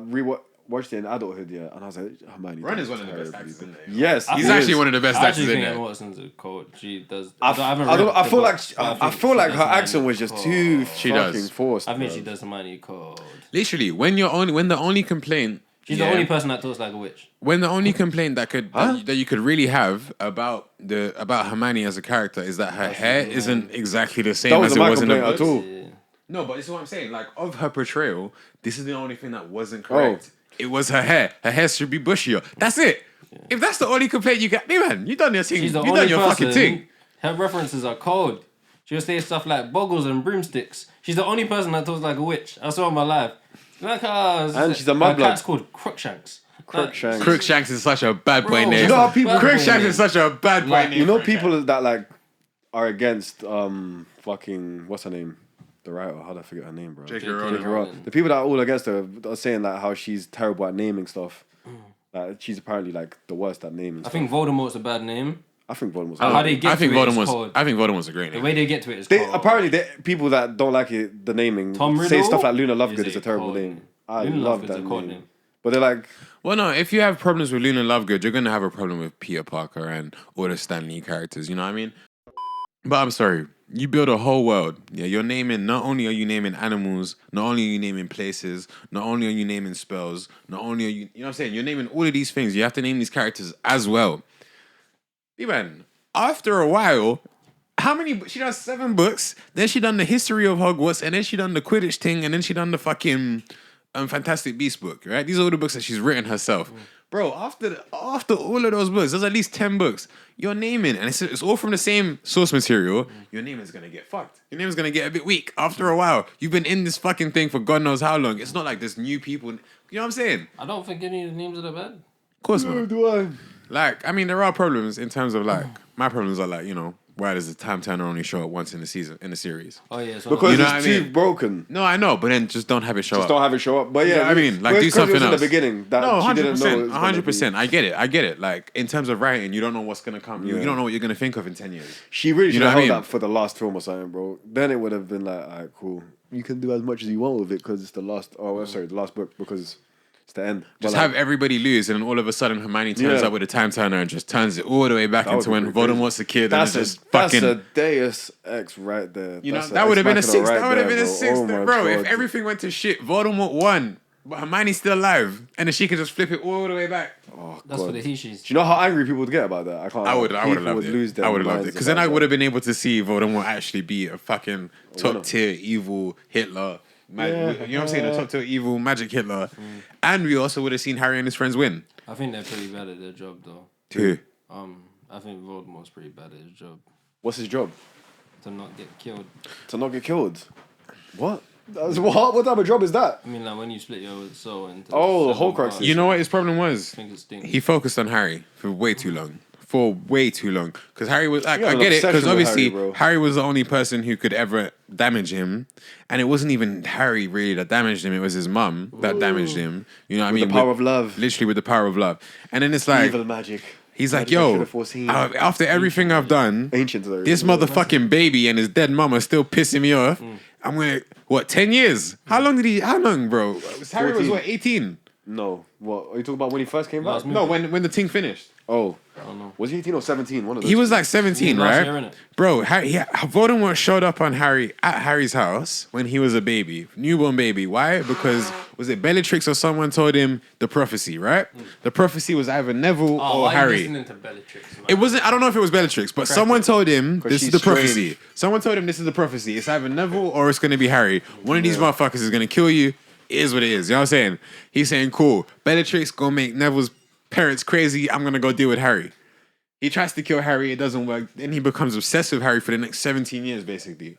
watched it in adulthood, yeah, and I was like, Hermione. Ron done is one of the best terribly. actors in there. Yes, He's he actually is. one of the best I actors actually in think there. Emma Watson's a cold. She does. I haven't don't- read I the feel like books, she- but I think feel she like does her Hermione accent was just cold. too She does. fucking forced. I think bro. she does Hermione cold. Literally, when the only complaint She's the only person that talks like a witch. when the only complaint that you could really have about Hermione as a character is that her hair isn't exactly the same That as it wasn't my was in the complaint books. at all. Yeah. No, but this is what I'm saying. Like of her portrayal, this is the only thing that wasn't Oh. correct. It was her hair. Her hair should be bushier. That's it. If that's the only complaint you get, man, you done your thing. She's the You only done your fucking person. thing. Her references are cold. She'll say stuff like boggles and broomsticks. She's the only person that talks like a witch. I saw in my life. Like, And she's a her mudblood. cat's called Crookshanks. Crookshanks. Crookshanks is such a bad boy Bro, name. You know how people- Crookshanks is such a bad boy Like, name. You know Crookshanks. people that like are against fucking what's her name? The writer, how did I forget her name, bro? J.K. J.K. Rowling. Rowling. The people that are all against her are saying like how she's terrible at naming stuff. Like she's apparently like the worst at naming I stuff. think Voldemort's a bad name. I think Voldemort's. How they get I think to it is Voldemort's. cold. I think Voldemort's a great The name. way they get to it is They cold. apparently people that don't like it, the naming Tom say Riddle stuff like Luna Lovegood is is a a terrible cold name. name. I Luna love Lovegood's that a cold name. name. But they're like, Well, no, if you have problems with Luna Lovegood, you're gonna have a problem with Peter Parker and all the Stan Lee characters. You know what I mean? But I'm sorry, you build a whole world. Yeah, you're naming. Not only are you naming animals, not only are you naming places, not only are you naming spells, not only are you, you know what I'm saying? You're naming all of these things. You have to name these characters as well. Man, after a while, how many? She done 7 books. Then she done the history of Hogwarts, and then she done the Quidditch thing, and then she done the fucking Fantastic Beasts book. Right? These are all the books that she's written herself. Bro, after all of those books, there's at least 10 books. Your naming, and it's all from the same source material. Your name is gonna get fucked. Your name is gonna get a bit weak after a while. You've been in this fucking thing for God knows how long. It's not like there's new people. You know what I'm saying? I don't think any of the names are that bad. Of course not. do I? Like, I mean, there are problems in terms of like my problems are like, you know, why does the time turner only show up once in the series? Oh yeah, so Because You know it's what I too mean? broken. No, I know, but then just don't have it show Just up. don't have it show up. But yeah, You know what I mean? Like, well, do it's 'cause it something was else. in the beginning that No, she didn't know. 100%. it was gonna be- 100%. I get it. Like, in terms of writing, you don't know what's going to come. You Yeah. don't know what you're going to think of in 10 years. She really should know have what I held mean? that for the last film or something, bro. Then it would have been like, alright, cool. You can do as much as you want with it because it's the last. Oh, well, sorry, the last book because it's the end. But Just like, have everybody lose, and then all of a sudden Hermione turns Yeah. up with a time turner and just turns it all the way back That would into be when pretty crazy. Voldemort's a kid. that's and a it's just fucking. that's a Deus Ex right there. You know, That's that would have been a Ex 6. Machina That would have right been a there, 6, Oh my bro. If God. everything went to shit, Voldemort won, but Hermione's still alive, and then she could just flip it all the way back. Oh, that's God. for the he-she's. Do you know how angry people would get about that? I can't. I would have people loved would it. lose their I would have loved it minds because then I about would that. have been able to see Voldemort actually be a fucking top tier evil Hitler. You know what I'm saying? A top tier evil magic Hitler, and we also would have seen Harry and his friends win. I think they're pretty bad at their job though. Too. I think Voldemort's pretty bad at his job What's his job? to not get killed. To not get killed. What? That's, what type of job is that? I mean, like when you split your soul into Oh, the 7 Horcruxes. parts, You know what his problem was? I think it stinks. He focused on Harry for way too long. Because Harry was like, You got I an get it, obsession because with obviously Harry, bro. Harry was the only person who could ever damage him, and it wasn't even Harry really that damaged him. It was his mum that damaged him. You know what I mean? The power of love. Literally with the power of love. And then it's like Evil magic. he's like, Magic I should yo, have foreseen. after everything I've done, Ancient. this motherfucking baby and his dead mum are still pissing me off. I'm gonna 10 years? How long, bro? Harry was 14. 18? No. What are you talking about when he first came back? No, when the thing finished. Oh. I don't know. Was he 18 or 17? One of those. He was like 17, Last right? year, innit? Bro, Voldemort showed up on Harry's house when he was a baby, newborn baby. Why? Because was it Bellatrix or someone told him the prophecy, right? The prophecy was either Neville Oh, or why are you Harry. listening to Bellatrix, man? It wasn't. I don't know if it was Bellatrix, but someone told him this is she's the prophecy. strange. Someone told him this is the prophecy. It's either Neville or it's gonna be Harry. One of these motherfuckers is gonna kill you. It is what it is. You know what I'm saying? He's saying, cool. Bellatrix gonna make Neville's parents crazy. I'm gonna go deal with Harry. He tries to kill Harry. It doesn't work. Then he becomes obsessed with Harry for the next 17 years, basically.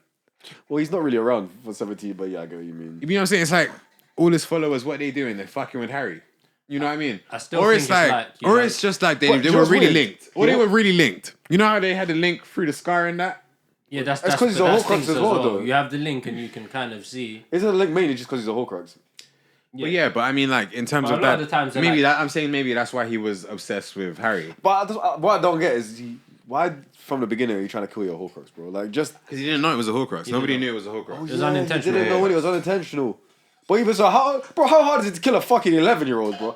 Well, he's not really around for 17, but yeah, I get what you mean. You know what I'm saying? It's like all his followers, what they doing? They're fucking with Harry. You know what I mean? I still or think it's like, you or know- it's just like they But were just really weird. linked. Or You they know- were really linked. You know how they had the link through the scar and that? Yeah, That's that's 'cause he's a but that's Horcrux things as well, though. You have the link and you can kind of see. Isn't it linked mainly just because he's a Horcrux? But yeah, but I mean, like in terms But of a lot that, of the times they're maybe like- that I'm saying maybe that's why he was obsessed with Harry But what I don't get is why from the beginning are you trying to kill your Horcrux, bro? Like just because he didn't know it was a Horcrux. Nobody didn't knew it was a Horcrux. was unintentional. He didn't know when it was unintentional. But even so, how hard is it to kill a fucking 11-year-old, bro?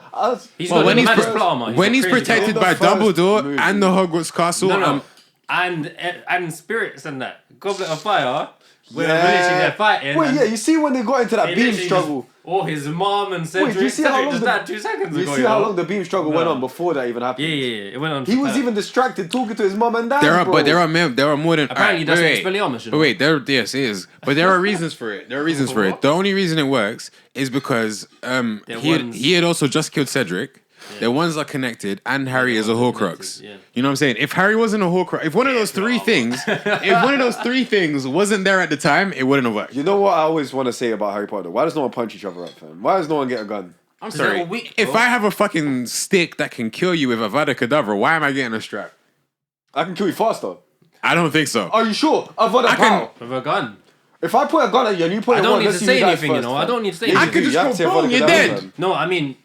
He's Well, got when the he's maddest pro- plot armor. when he's got crazy protected In by the first Dumbledore movie. and the Hogwarts castle, plot. And spirits and that Goblet of Fire. Where Yeah. literally they're fighting. Wait, and yeah, you see when they got into that they beam literally struggle. Just, his mom and Cedric. you see how Cedric long just the- died 2 seconds You ago. see you how know? long the beam struggle went on before that even happened? Yeah. It went on. He was for- even distracted talking to his mom and dad. there are, bro. but there are more than Apparently, that's wait, Expelliarmus. you But know? wait, yes, it is. But there are reasons for it. There are reasons for it. The only reason it works is because he had also just killed Cedric. Their ones are connected, and Harry is a ones are Horcrux. connected, yeah. You know what I'm saying? If Harry wasn't a Horcrux, if one of those three things wasn't there at the time, it wouldn't have worked. You know what I always want to say about Harry Potter? Why does no one punch each other up, fam? Why does no one get a gun? I'm they're sorry. all weak, If bro. I have a fucking stick that can kill you with Avada Kedavra, why am I getting a strap? I can kill you faster. I don't think so. Are you sure? I've got a I can- power. With a gun. If I put a gun at you and you put I it don't on, need let's to see say who dies anything, you first, know. I fam. don't need to say Yes, I you anything. could do. just You have go to say boom, Avada you're Kedavra, dead. fam. No, I mean,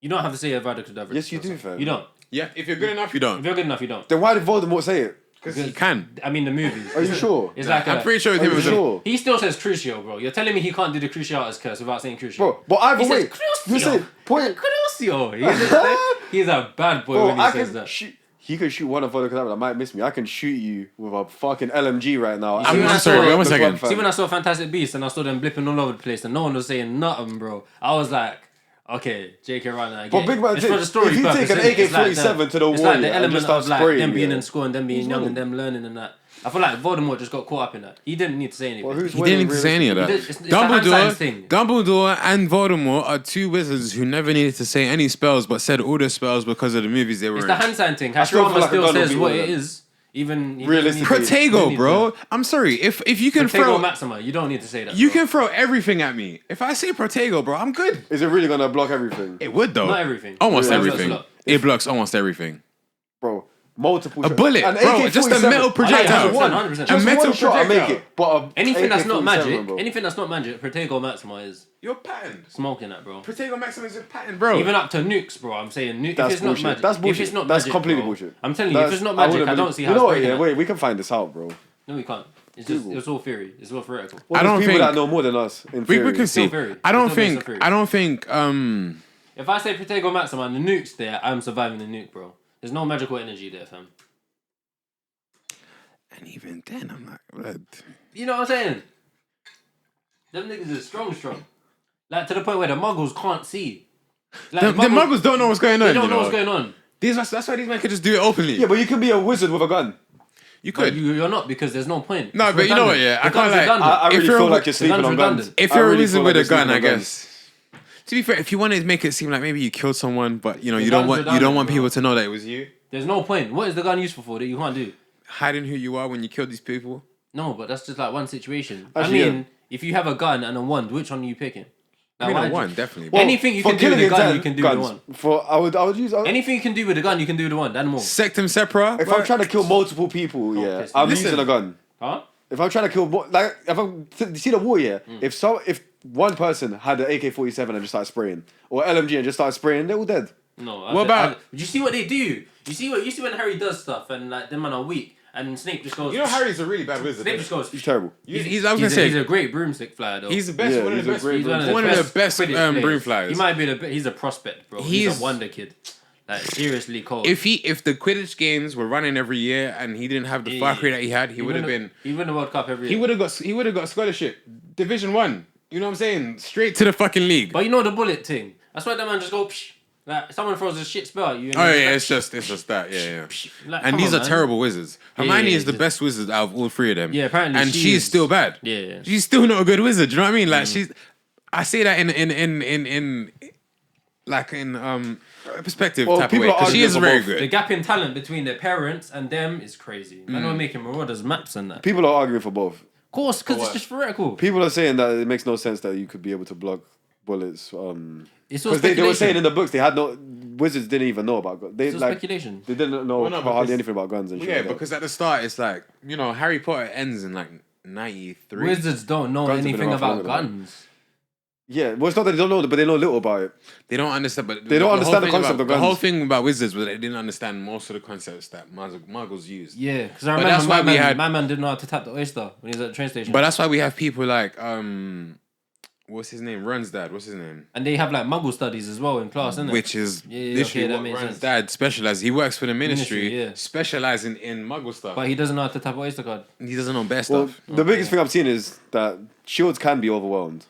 you don't have to say Avada Kedavra. Yes, you do, fam. You don't. Yeah, if you're good enough, you If don't. you're good enough, you don't. Then why did Voldemort say it? Because you can. I mean, the movies. Are you sure? It's like I'm pretty sure with Are him it you was sure? He still says Crucio, bro. You're telling me he can't do the Cruciatus curse without saying Crucio. Bro, but either he way, says Crucio. you say point. Crucio. He's a bad boy Bro, when he I says can that. shoot. He could shoot one of Avada Kedavra that might miss me. I can shoot you with a fucking LMG right now. see when I I'm sorry, saw- wait one the second. club, fam. See, when I saw Fantastic Beasts and I saw them blipping all over the place and no one was saying nothing, bro, I was like, okay, J.K. Rowling, I get But big man, it's for the story if you purpose, take an innit? It's like AK-47 to the it's wall, like the yeah, and element just start of like spraying, them being yeah. in school and them being young and them learning and that. I feel like Voldemort just got caught up in that. He didn't need to say anything. Well, who's He winning didn't need to say any of that. It's the hand signs thing. Dumbledore and Voldemort are two wizards who never needed to say any spells but said all the spells because of the movies they were It's in. the hand sign thing. still feel Hashirama like a still gun would says be what one of it them. is. Even Realistically. Protego, bro. I'm sorry. If you can Protego throw Maxima, you don't need to say that. you bro. can throw everything at me. If I say Protego, bro, I'm good. Is it really gonna block everything, It would though. Not everything. Almost Yeah, everything. that's a lot. It blocks almost everything. bro? Multiple. A bullet, An bro. Just a AK-47. metal projectile. 100%. A Just metal one shot, I make projectile. it. But Anything that's not AK-47, magic, bro. anything that's not magic, Protego Maxima is You're patterned. smoking that, bro. Protego Maxima is a pattern, bro. Even up to nukes, bro. I'm saying nuke. That's If it's not bullshit. magic, That's if bullshit. it's not That's magic, completely bro, bullshit. I'm telling you, if it's not magic, wouldn't I don't believe- see You how know it's what? breaking Yeah, that. wait, we can find this out, bro. No, we can't. It's all theory. It's all theoretical. Well, I there's don't people think- that know more than us. In we theory. can see. very- I don't it's still think. very- I don't think. If I say Protego Maxima and the nuke's there, I'm surviving the nuke, bro. There's no magical energy there, fam. And even then, I'm like, blood. You know what I'm saying? Them niggas is strong. Like to the point where the muggles can't see. Like, The muggles don't know what's going on. They don't you know what's going on. That's why these men could just do it openly. Yeah, but you can be a wizard with a gun. You But could. you're not because there's no point. No, It's but you know what, redundant. yeah, I The gun's can't lie. redundant. I If really you're feel a- like you're sleeping gun's on guns. redundant. If I you're a really wizard feel with like a you're gun, I sleeping on guess. To be fair, if you want to make it seem like maybe you killed someone, but you know The you don't gun's want redundant, people bro. to know that it was you. There's no point. What is the gun useful for that you can't do? Hiding who you are when you killed these people. No, but that's just like one situation. Actually, I mean, if you have a gun and a wand, which one are you picking? I mean, why'd I you- won definitely. Well, anything you for can do with killing a gun, intent, you can do with guns. one. I would use. Anything you can do with a gun, you can do with one. That more. Sectum Sepra. If I'm trying to kill multiple people, yeah, piss me I'm Listen. using a gun. Huh? If I'm trying to kill more, like you see the war, yeah. If one person had an AK-47 and just started spraying, or LMG and just started spraying, they're all dead. No. What about? You see what they do? You see when Harry does stuff and like them man are weak and Snape just goes. You know, Harry's a really bad wizard. Snape just goes. He's terrible. He's I was gonna say He's a great broomstick flyer though. he's the best. Yeah, One of he's the a best. great One of the best Quidditch broom players. flyers. He might be he's a prospect, bro. He's He's- a wonder kid. Like seriously cold. If the Quidditch games were running every year and he didn't have the fuckery that he had, he would have been. He win the World Cup every He year. would have got scholarship, Division 1. You know what I'm saying? Straight to the fucking league. But you know the bullet thing. That's why that man just go. Psh, like someone throws a shit spell at you. And Oh you're yeah, just it's just that, yeah. like, And come these on, are man. terrible wizards. Hermione yeah, is the just- best wizard out of all three of them. Yeah, apparently and she she's is. still bad. Yeah. She's still not a good wizard. Do you know what I mean? Like she's. I say that in perspective Well, type of people way. are 'Cause she arguing is for very both. The good. gap in talent between their parents and them is crazy. Man, we're making Marauders maps and that. People are arguing for both. Of course, because it's what? just theoretical. People are saying that it makes no sense that you could be able to block bullets. It's all Because they were saying speculation. in the books they had no wizards didn't even know about guns. They It's all like speculation. they didn't know Well, no, hardly because- anything about guns and shit. Yeah, like that. because at the start it's like, Harry Potter ends in like 93. Wizards don't know Guns have been anything around for about longer than that. guns. yeah, well, it's not that they don't know, but they know little about it. They don't understand, but They don't whole understand the thing concept about, of the whole guns. thing about wizards was they didn't understand most of the concepts that muggles used. Yeah, because I But remember that's why we had- my man didn't know how to tap the oyster when he was at the train station. But that's why we have people like what's his name? Run's dad. What's his name? and they have like Muggle studies as well in class, isn't it? Which is Yeah, literally okay, that what makes Run's sense. dad specializes. He works for the ministry, Ministry, yeah. specializing in muggle stuff. But he doesn't know how to tap an oyster card. He doesn't know best Well, stuff. the biggest thing I'm seeing is that shields can be overwhelmed.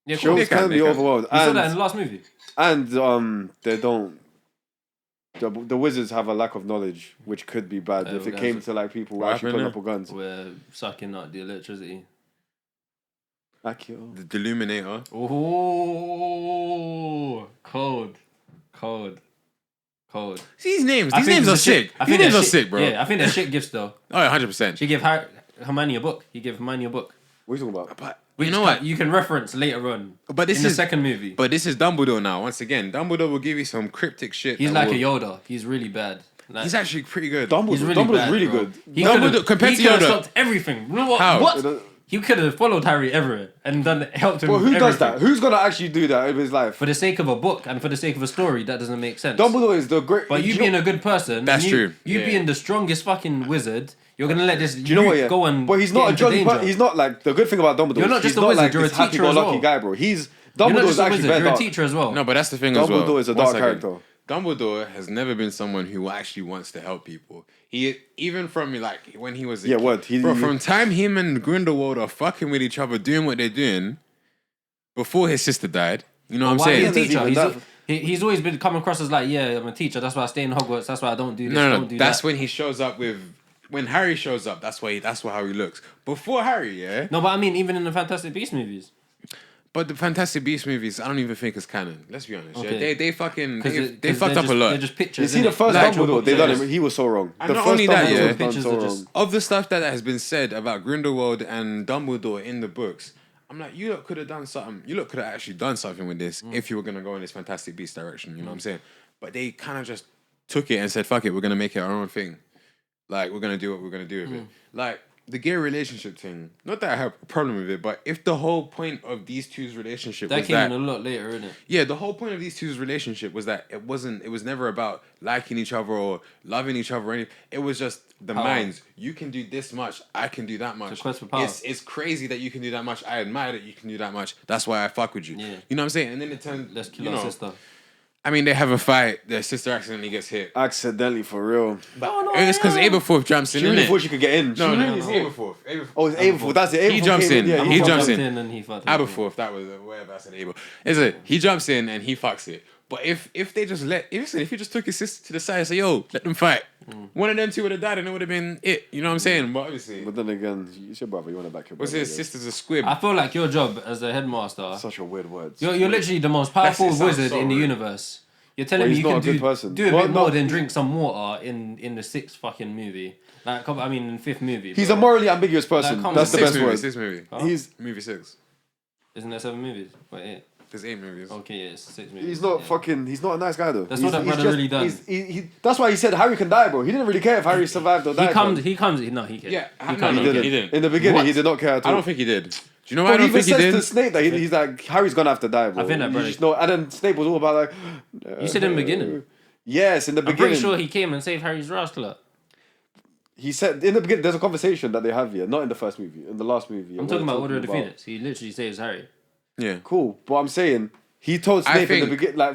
Yeah, cool. Shields They can, can they be can. overwhelmed, You saw that in and the last movie. they don't. The wizards have a lack of knowledge, which could be bad if it that's came it. to like people What actually happened putting up with guns. We're sucking out the electricity. Akio. The Illuminator. Oh, cold. See these names. I These think names the are shit- sick. I These think names they're are shit- sick, bro. Yeah, I think they're shit gifts though. Oh, 100%. She gave Hermione a book. He gave Hermione a book. What are you talking about? But Which you know what? you can reference later on. But this in the is second movie. But this is Dumbledore now. Once again, Dumbledore will give you some cryptic shit. He's that like a will- Yoda. He's really bad. Like, He's actually pretty good. Dumbledore. he's really Dumbledore's bad, really bro. good. He Dumbledore- could've- compared he to could've Yoda. stopped everything. You know what? How? What? He could have followed Harry everywhere and done helped him. Well, who with does everything. that? Who's gonna actually do that in his life? For the sake of a book and for the sake of a story, that doesn't make sense. Dumbledore is the great. But you being a good person, That's and you, true. You Yeah. being the strongest fucking wizard, you're gonna let this. Do you know what? Yeah. Go and. But he's get not a into jolly. danger. He's not like the good thing about Dumbledore. You're not is just he's a wizard, like you're a this teacher as happy-go-lucky well. guy, bro. He's You're not Dumbledore's just a actually wizard. very You're a dark. teacher as well. No, but that's the thing as well. Dumbledore is a One dark second. character. Dumbledore has never been someone who actually wants to help people. He even from like when he was a Yeah, kid- what? bro, from time him and Grindelwald are fucking with each other, doing what they're doing before his sister died. You know what I'm Why saying? is he a teacher? Even He's always been come across as like, yeah, I'm a teacher. That's why I stay in Hogwarts. That's why I don't do this. No, don't do that's that. when he shows up with. When Harry shows up, that's how he looks. Before Harry, yeah. No, but I mean, even in the Fantastic Beasts movies. But the Fantastic Beasts movies, I don't even think is canon. Let's be honest. Okay. Yeah, they fucking 'Cause they fucked up a lot. They're just You pictures. see the innit? first Like, Dumbledore, they done pictures. him. He was so wrong. And The not first only that, Dumbledore yeah. was done Pictures so are wrong. just- Of the stuff that has been said about Grindelwald and Dumbledore in the books, I'm like, you lot could have done something. You lot could have actually done something with this if you were gonna go in this Fantastic Beast direction. You know what I'm saying? But they kind of just took it and said, "Fuck it, we're gonna make it our own thing. Like we're gonna do what we're gonna do with it." Like the gay relationship thing. Not that I have a problem with it, but if the whole point of these two's relationship That was came that in a lot later, innit? yeah, the whole point of these two's relationship was that it was never about liking each other or loving each other or anything. It was just the Power. minds. You can do this much, I can do that much. a quest for power. It's crazy that you can do that much. I admire that you can do that much. That's why I fuck with you. Yeah. You know what I'm saying? And then it turned Let's kill you our know, sister. I mean, they have a fight. Their sister accidentally gets hit. Accidentally, for real. It's because Aberforth jumps in, She really innit? thought she could get in. No, She- it's Aberforth. Oh, it's Aberforth. That's it. He Aberforth jumps came in. Yeah, He fucked jumps up. in. and he fucked. Aberforth, that was whatever I said. Abel, is it? He jumps in and he fucks it. But if they just if you just took his sister to the side and say, "Yo, let them fight," one of them two would have died and it would have been it. You know what I'm saying? But obviously, But then again, it's your brother. You want to back your brother. what's his I guess. sister's a squib? I feel like your job as a headmaster, Such a weird word. you're literally the most powerful It sounds wizard so in the rude. universe. You're telling Well, me he's you not can a good person. do a Well, bit no. more than drink some water in the sixth fucking movie. Like, I mean, in the fifth movie. He's bro. a morally ambiguous person. Like, come That's on. the best movie, word. Sixth movie. He's Movie 6. Isn't there 7 movies? Wait, 8. There's 8 movies. Okay, yeah, it's 6 movies. He's not yeah. fucking. He's not a nice guy though. That's what that brother really done. That's why he said Harry can die, bro. He didn't really care if Harry survived or died. He comes. No, he can. Yeah, he no, can. he didn't. In the beginning, What? he did not care at all. I don't think he did. Do you know why Bro, I don't he even think he says to did? Snape that he's like, Harry's gonna have to die, bro. I think that, You brother- just know- and then Snape was all about like. You said in the beginning. Yes, in the I'm beginning. pretty sure he came and saved Harry's rascal. He said in the beginning. There's a conversation that they have here, not in the first movie, in the last movie. I'm talking about Order of the Phoenix. He literally saves Harry. Yeah. Cool, but I'm saying he told I Snape think-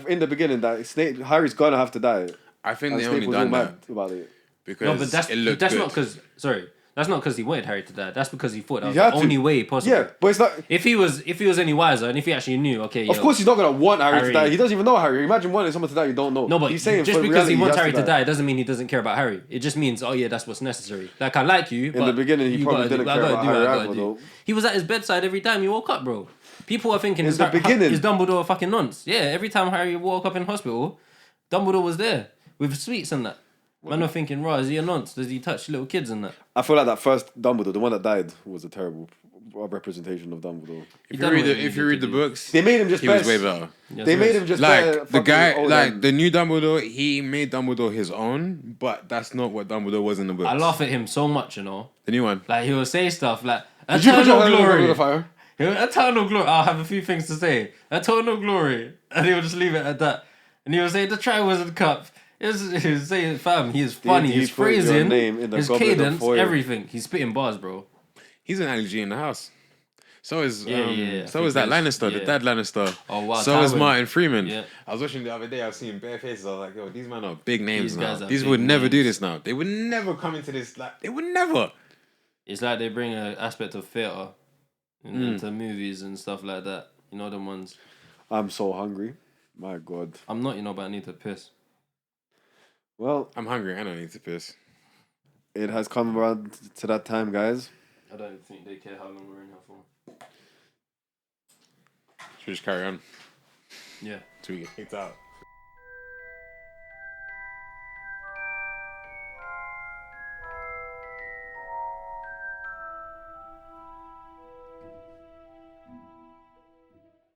in the beginning that Harry's gonna have to die. I think And they Snape only was all done that mad about it. because No, but it looked that's good. not because. Sorry, that's not because he wanted Harry to die. That's because he thought that was He had the to. only way possible. Yeah, but it's not. If he was any wiser and if he actually knew, okay, Of course, he's not gonna want Harry to Harry- die. He doesn't even know Harry. Imagine wanting someone to die you don't know. No, but he's saying just for because he reality, wants has Harry to die doesn't mean he doesn't care about Harry. It just means, oh yeah, that's what's necessary. Like I like you, but In the beginning, he you probably gotta didn't do- I care gotta about do what I Harry gotta either, do. though. He was at his bedside every time he woke up, bro. People are thinking In the beginning. is Dumbledore a fucking nonce? Yeah, every time Harry woke up in hospital, Dumbledore was there with sweets and that. Man are thinking, right, is he a nonce? Does he touch little kids and that? I feel like that first Dumbledore, the one that died, was a terrible representation of Dumbledore. If done you what he read needed the to do. books, They made him just he was best. way better. Yes, They yes. made him just better. Like the fucking guy, old like and- the new Dumbledore, he made Dumbledore his own, but that's not what Dumbledore was in the books. I laugh at him so much, you know. The new one. Like he will say stuff like Did you put your eternal hand over the glory. fire? Eternal glory. I'll have a few things to say. Eternal glory, and he will just leave it at that. And he will say the Triwizard Cup. He will say, fam, he is funny. he His put your phrasing, name in the his goblet of cadence, foil. everything. He's spitting bars, bro. He's an Ali G in the house. So is Yeah, so is that Lannister, the yeah. dad Lannister. Oh, wow, So is Tywin. Martin Freeman. Yeah. I was watching the other day. I was seeing bare faces. I was like, yo, these men are big names These now. guys are These big would never do names. this now. They would never come into this. Like they would never. It's like they bring an aspect of theatre Mm. into movies and stuff like that. You know them ones. I'm so hungry. My God. I'm not, you know, but I need to piss. Well, I'm hungry. I don't need to piss. it has come around to that time, guys. I don't think they care how long we're in here for. Should we just carry on Yeah. till we get kicked out?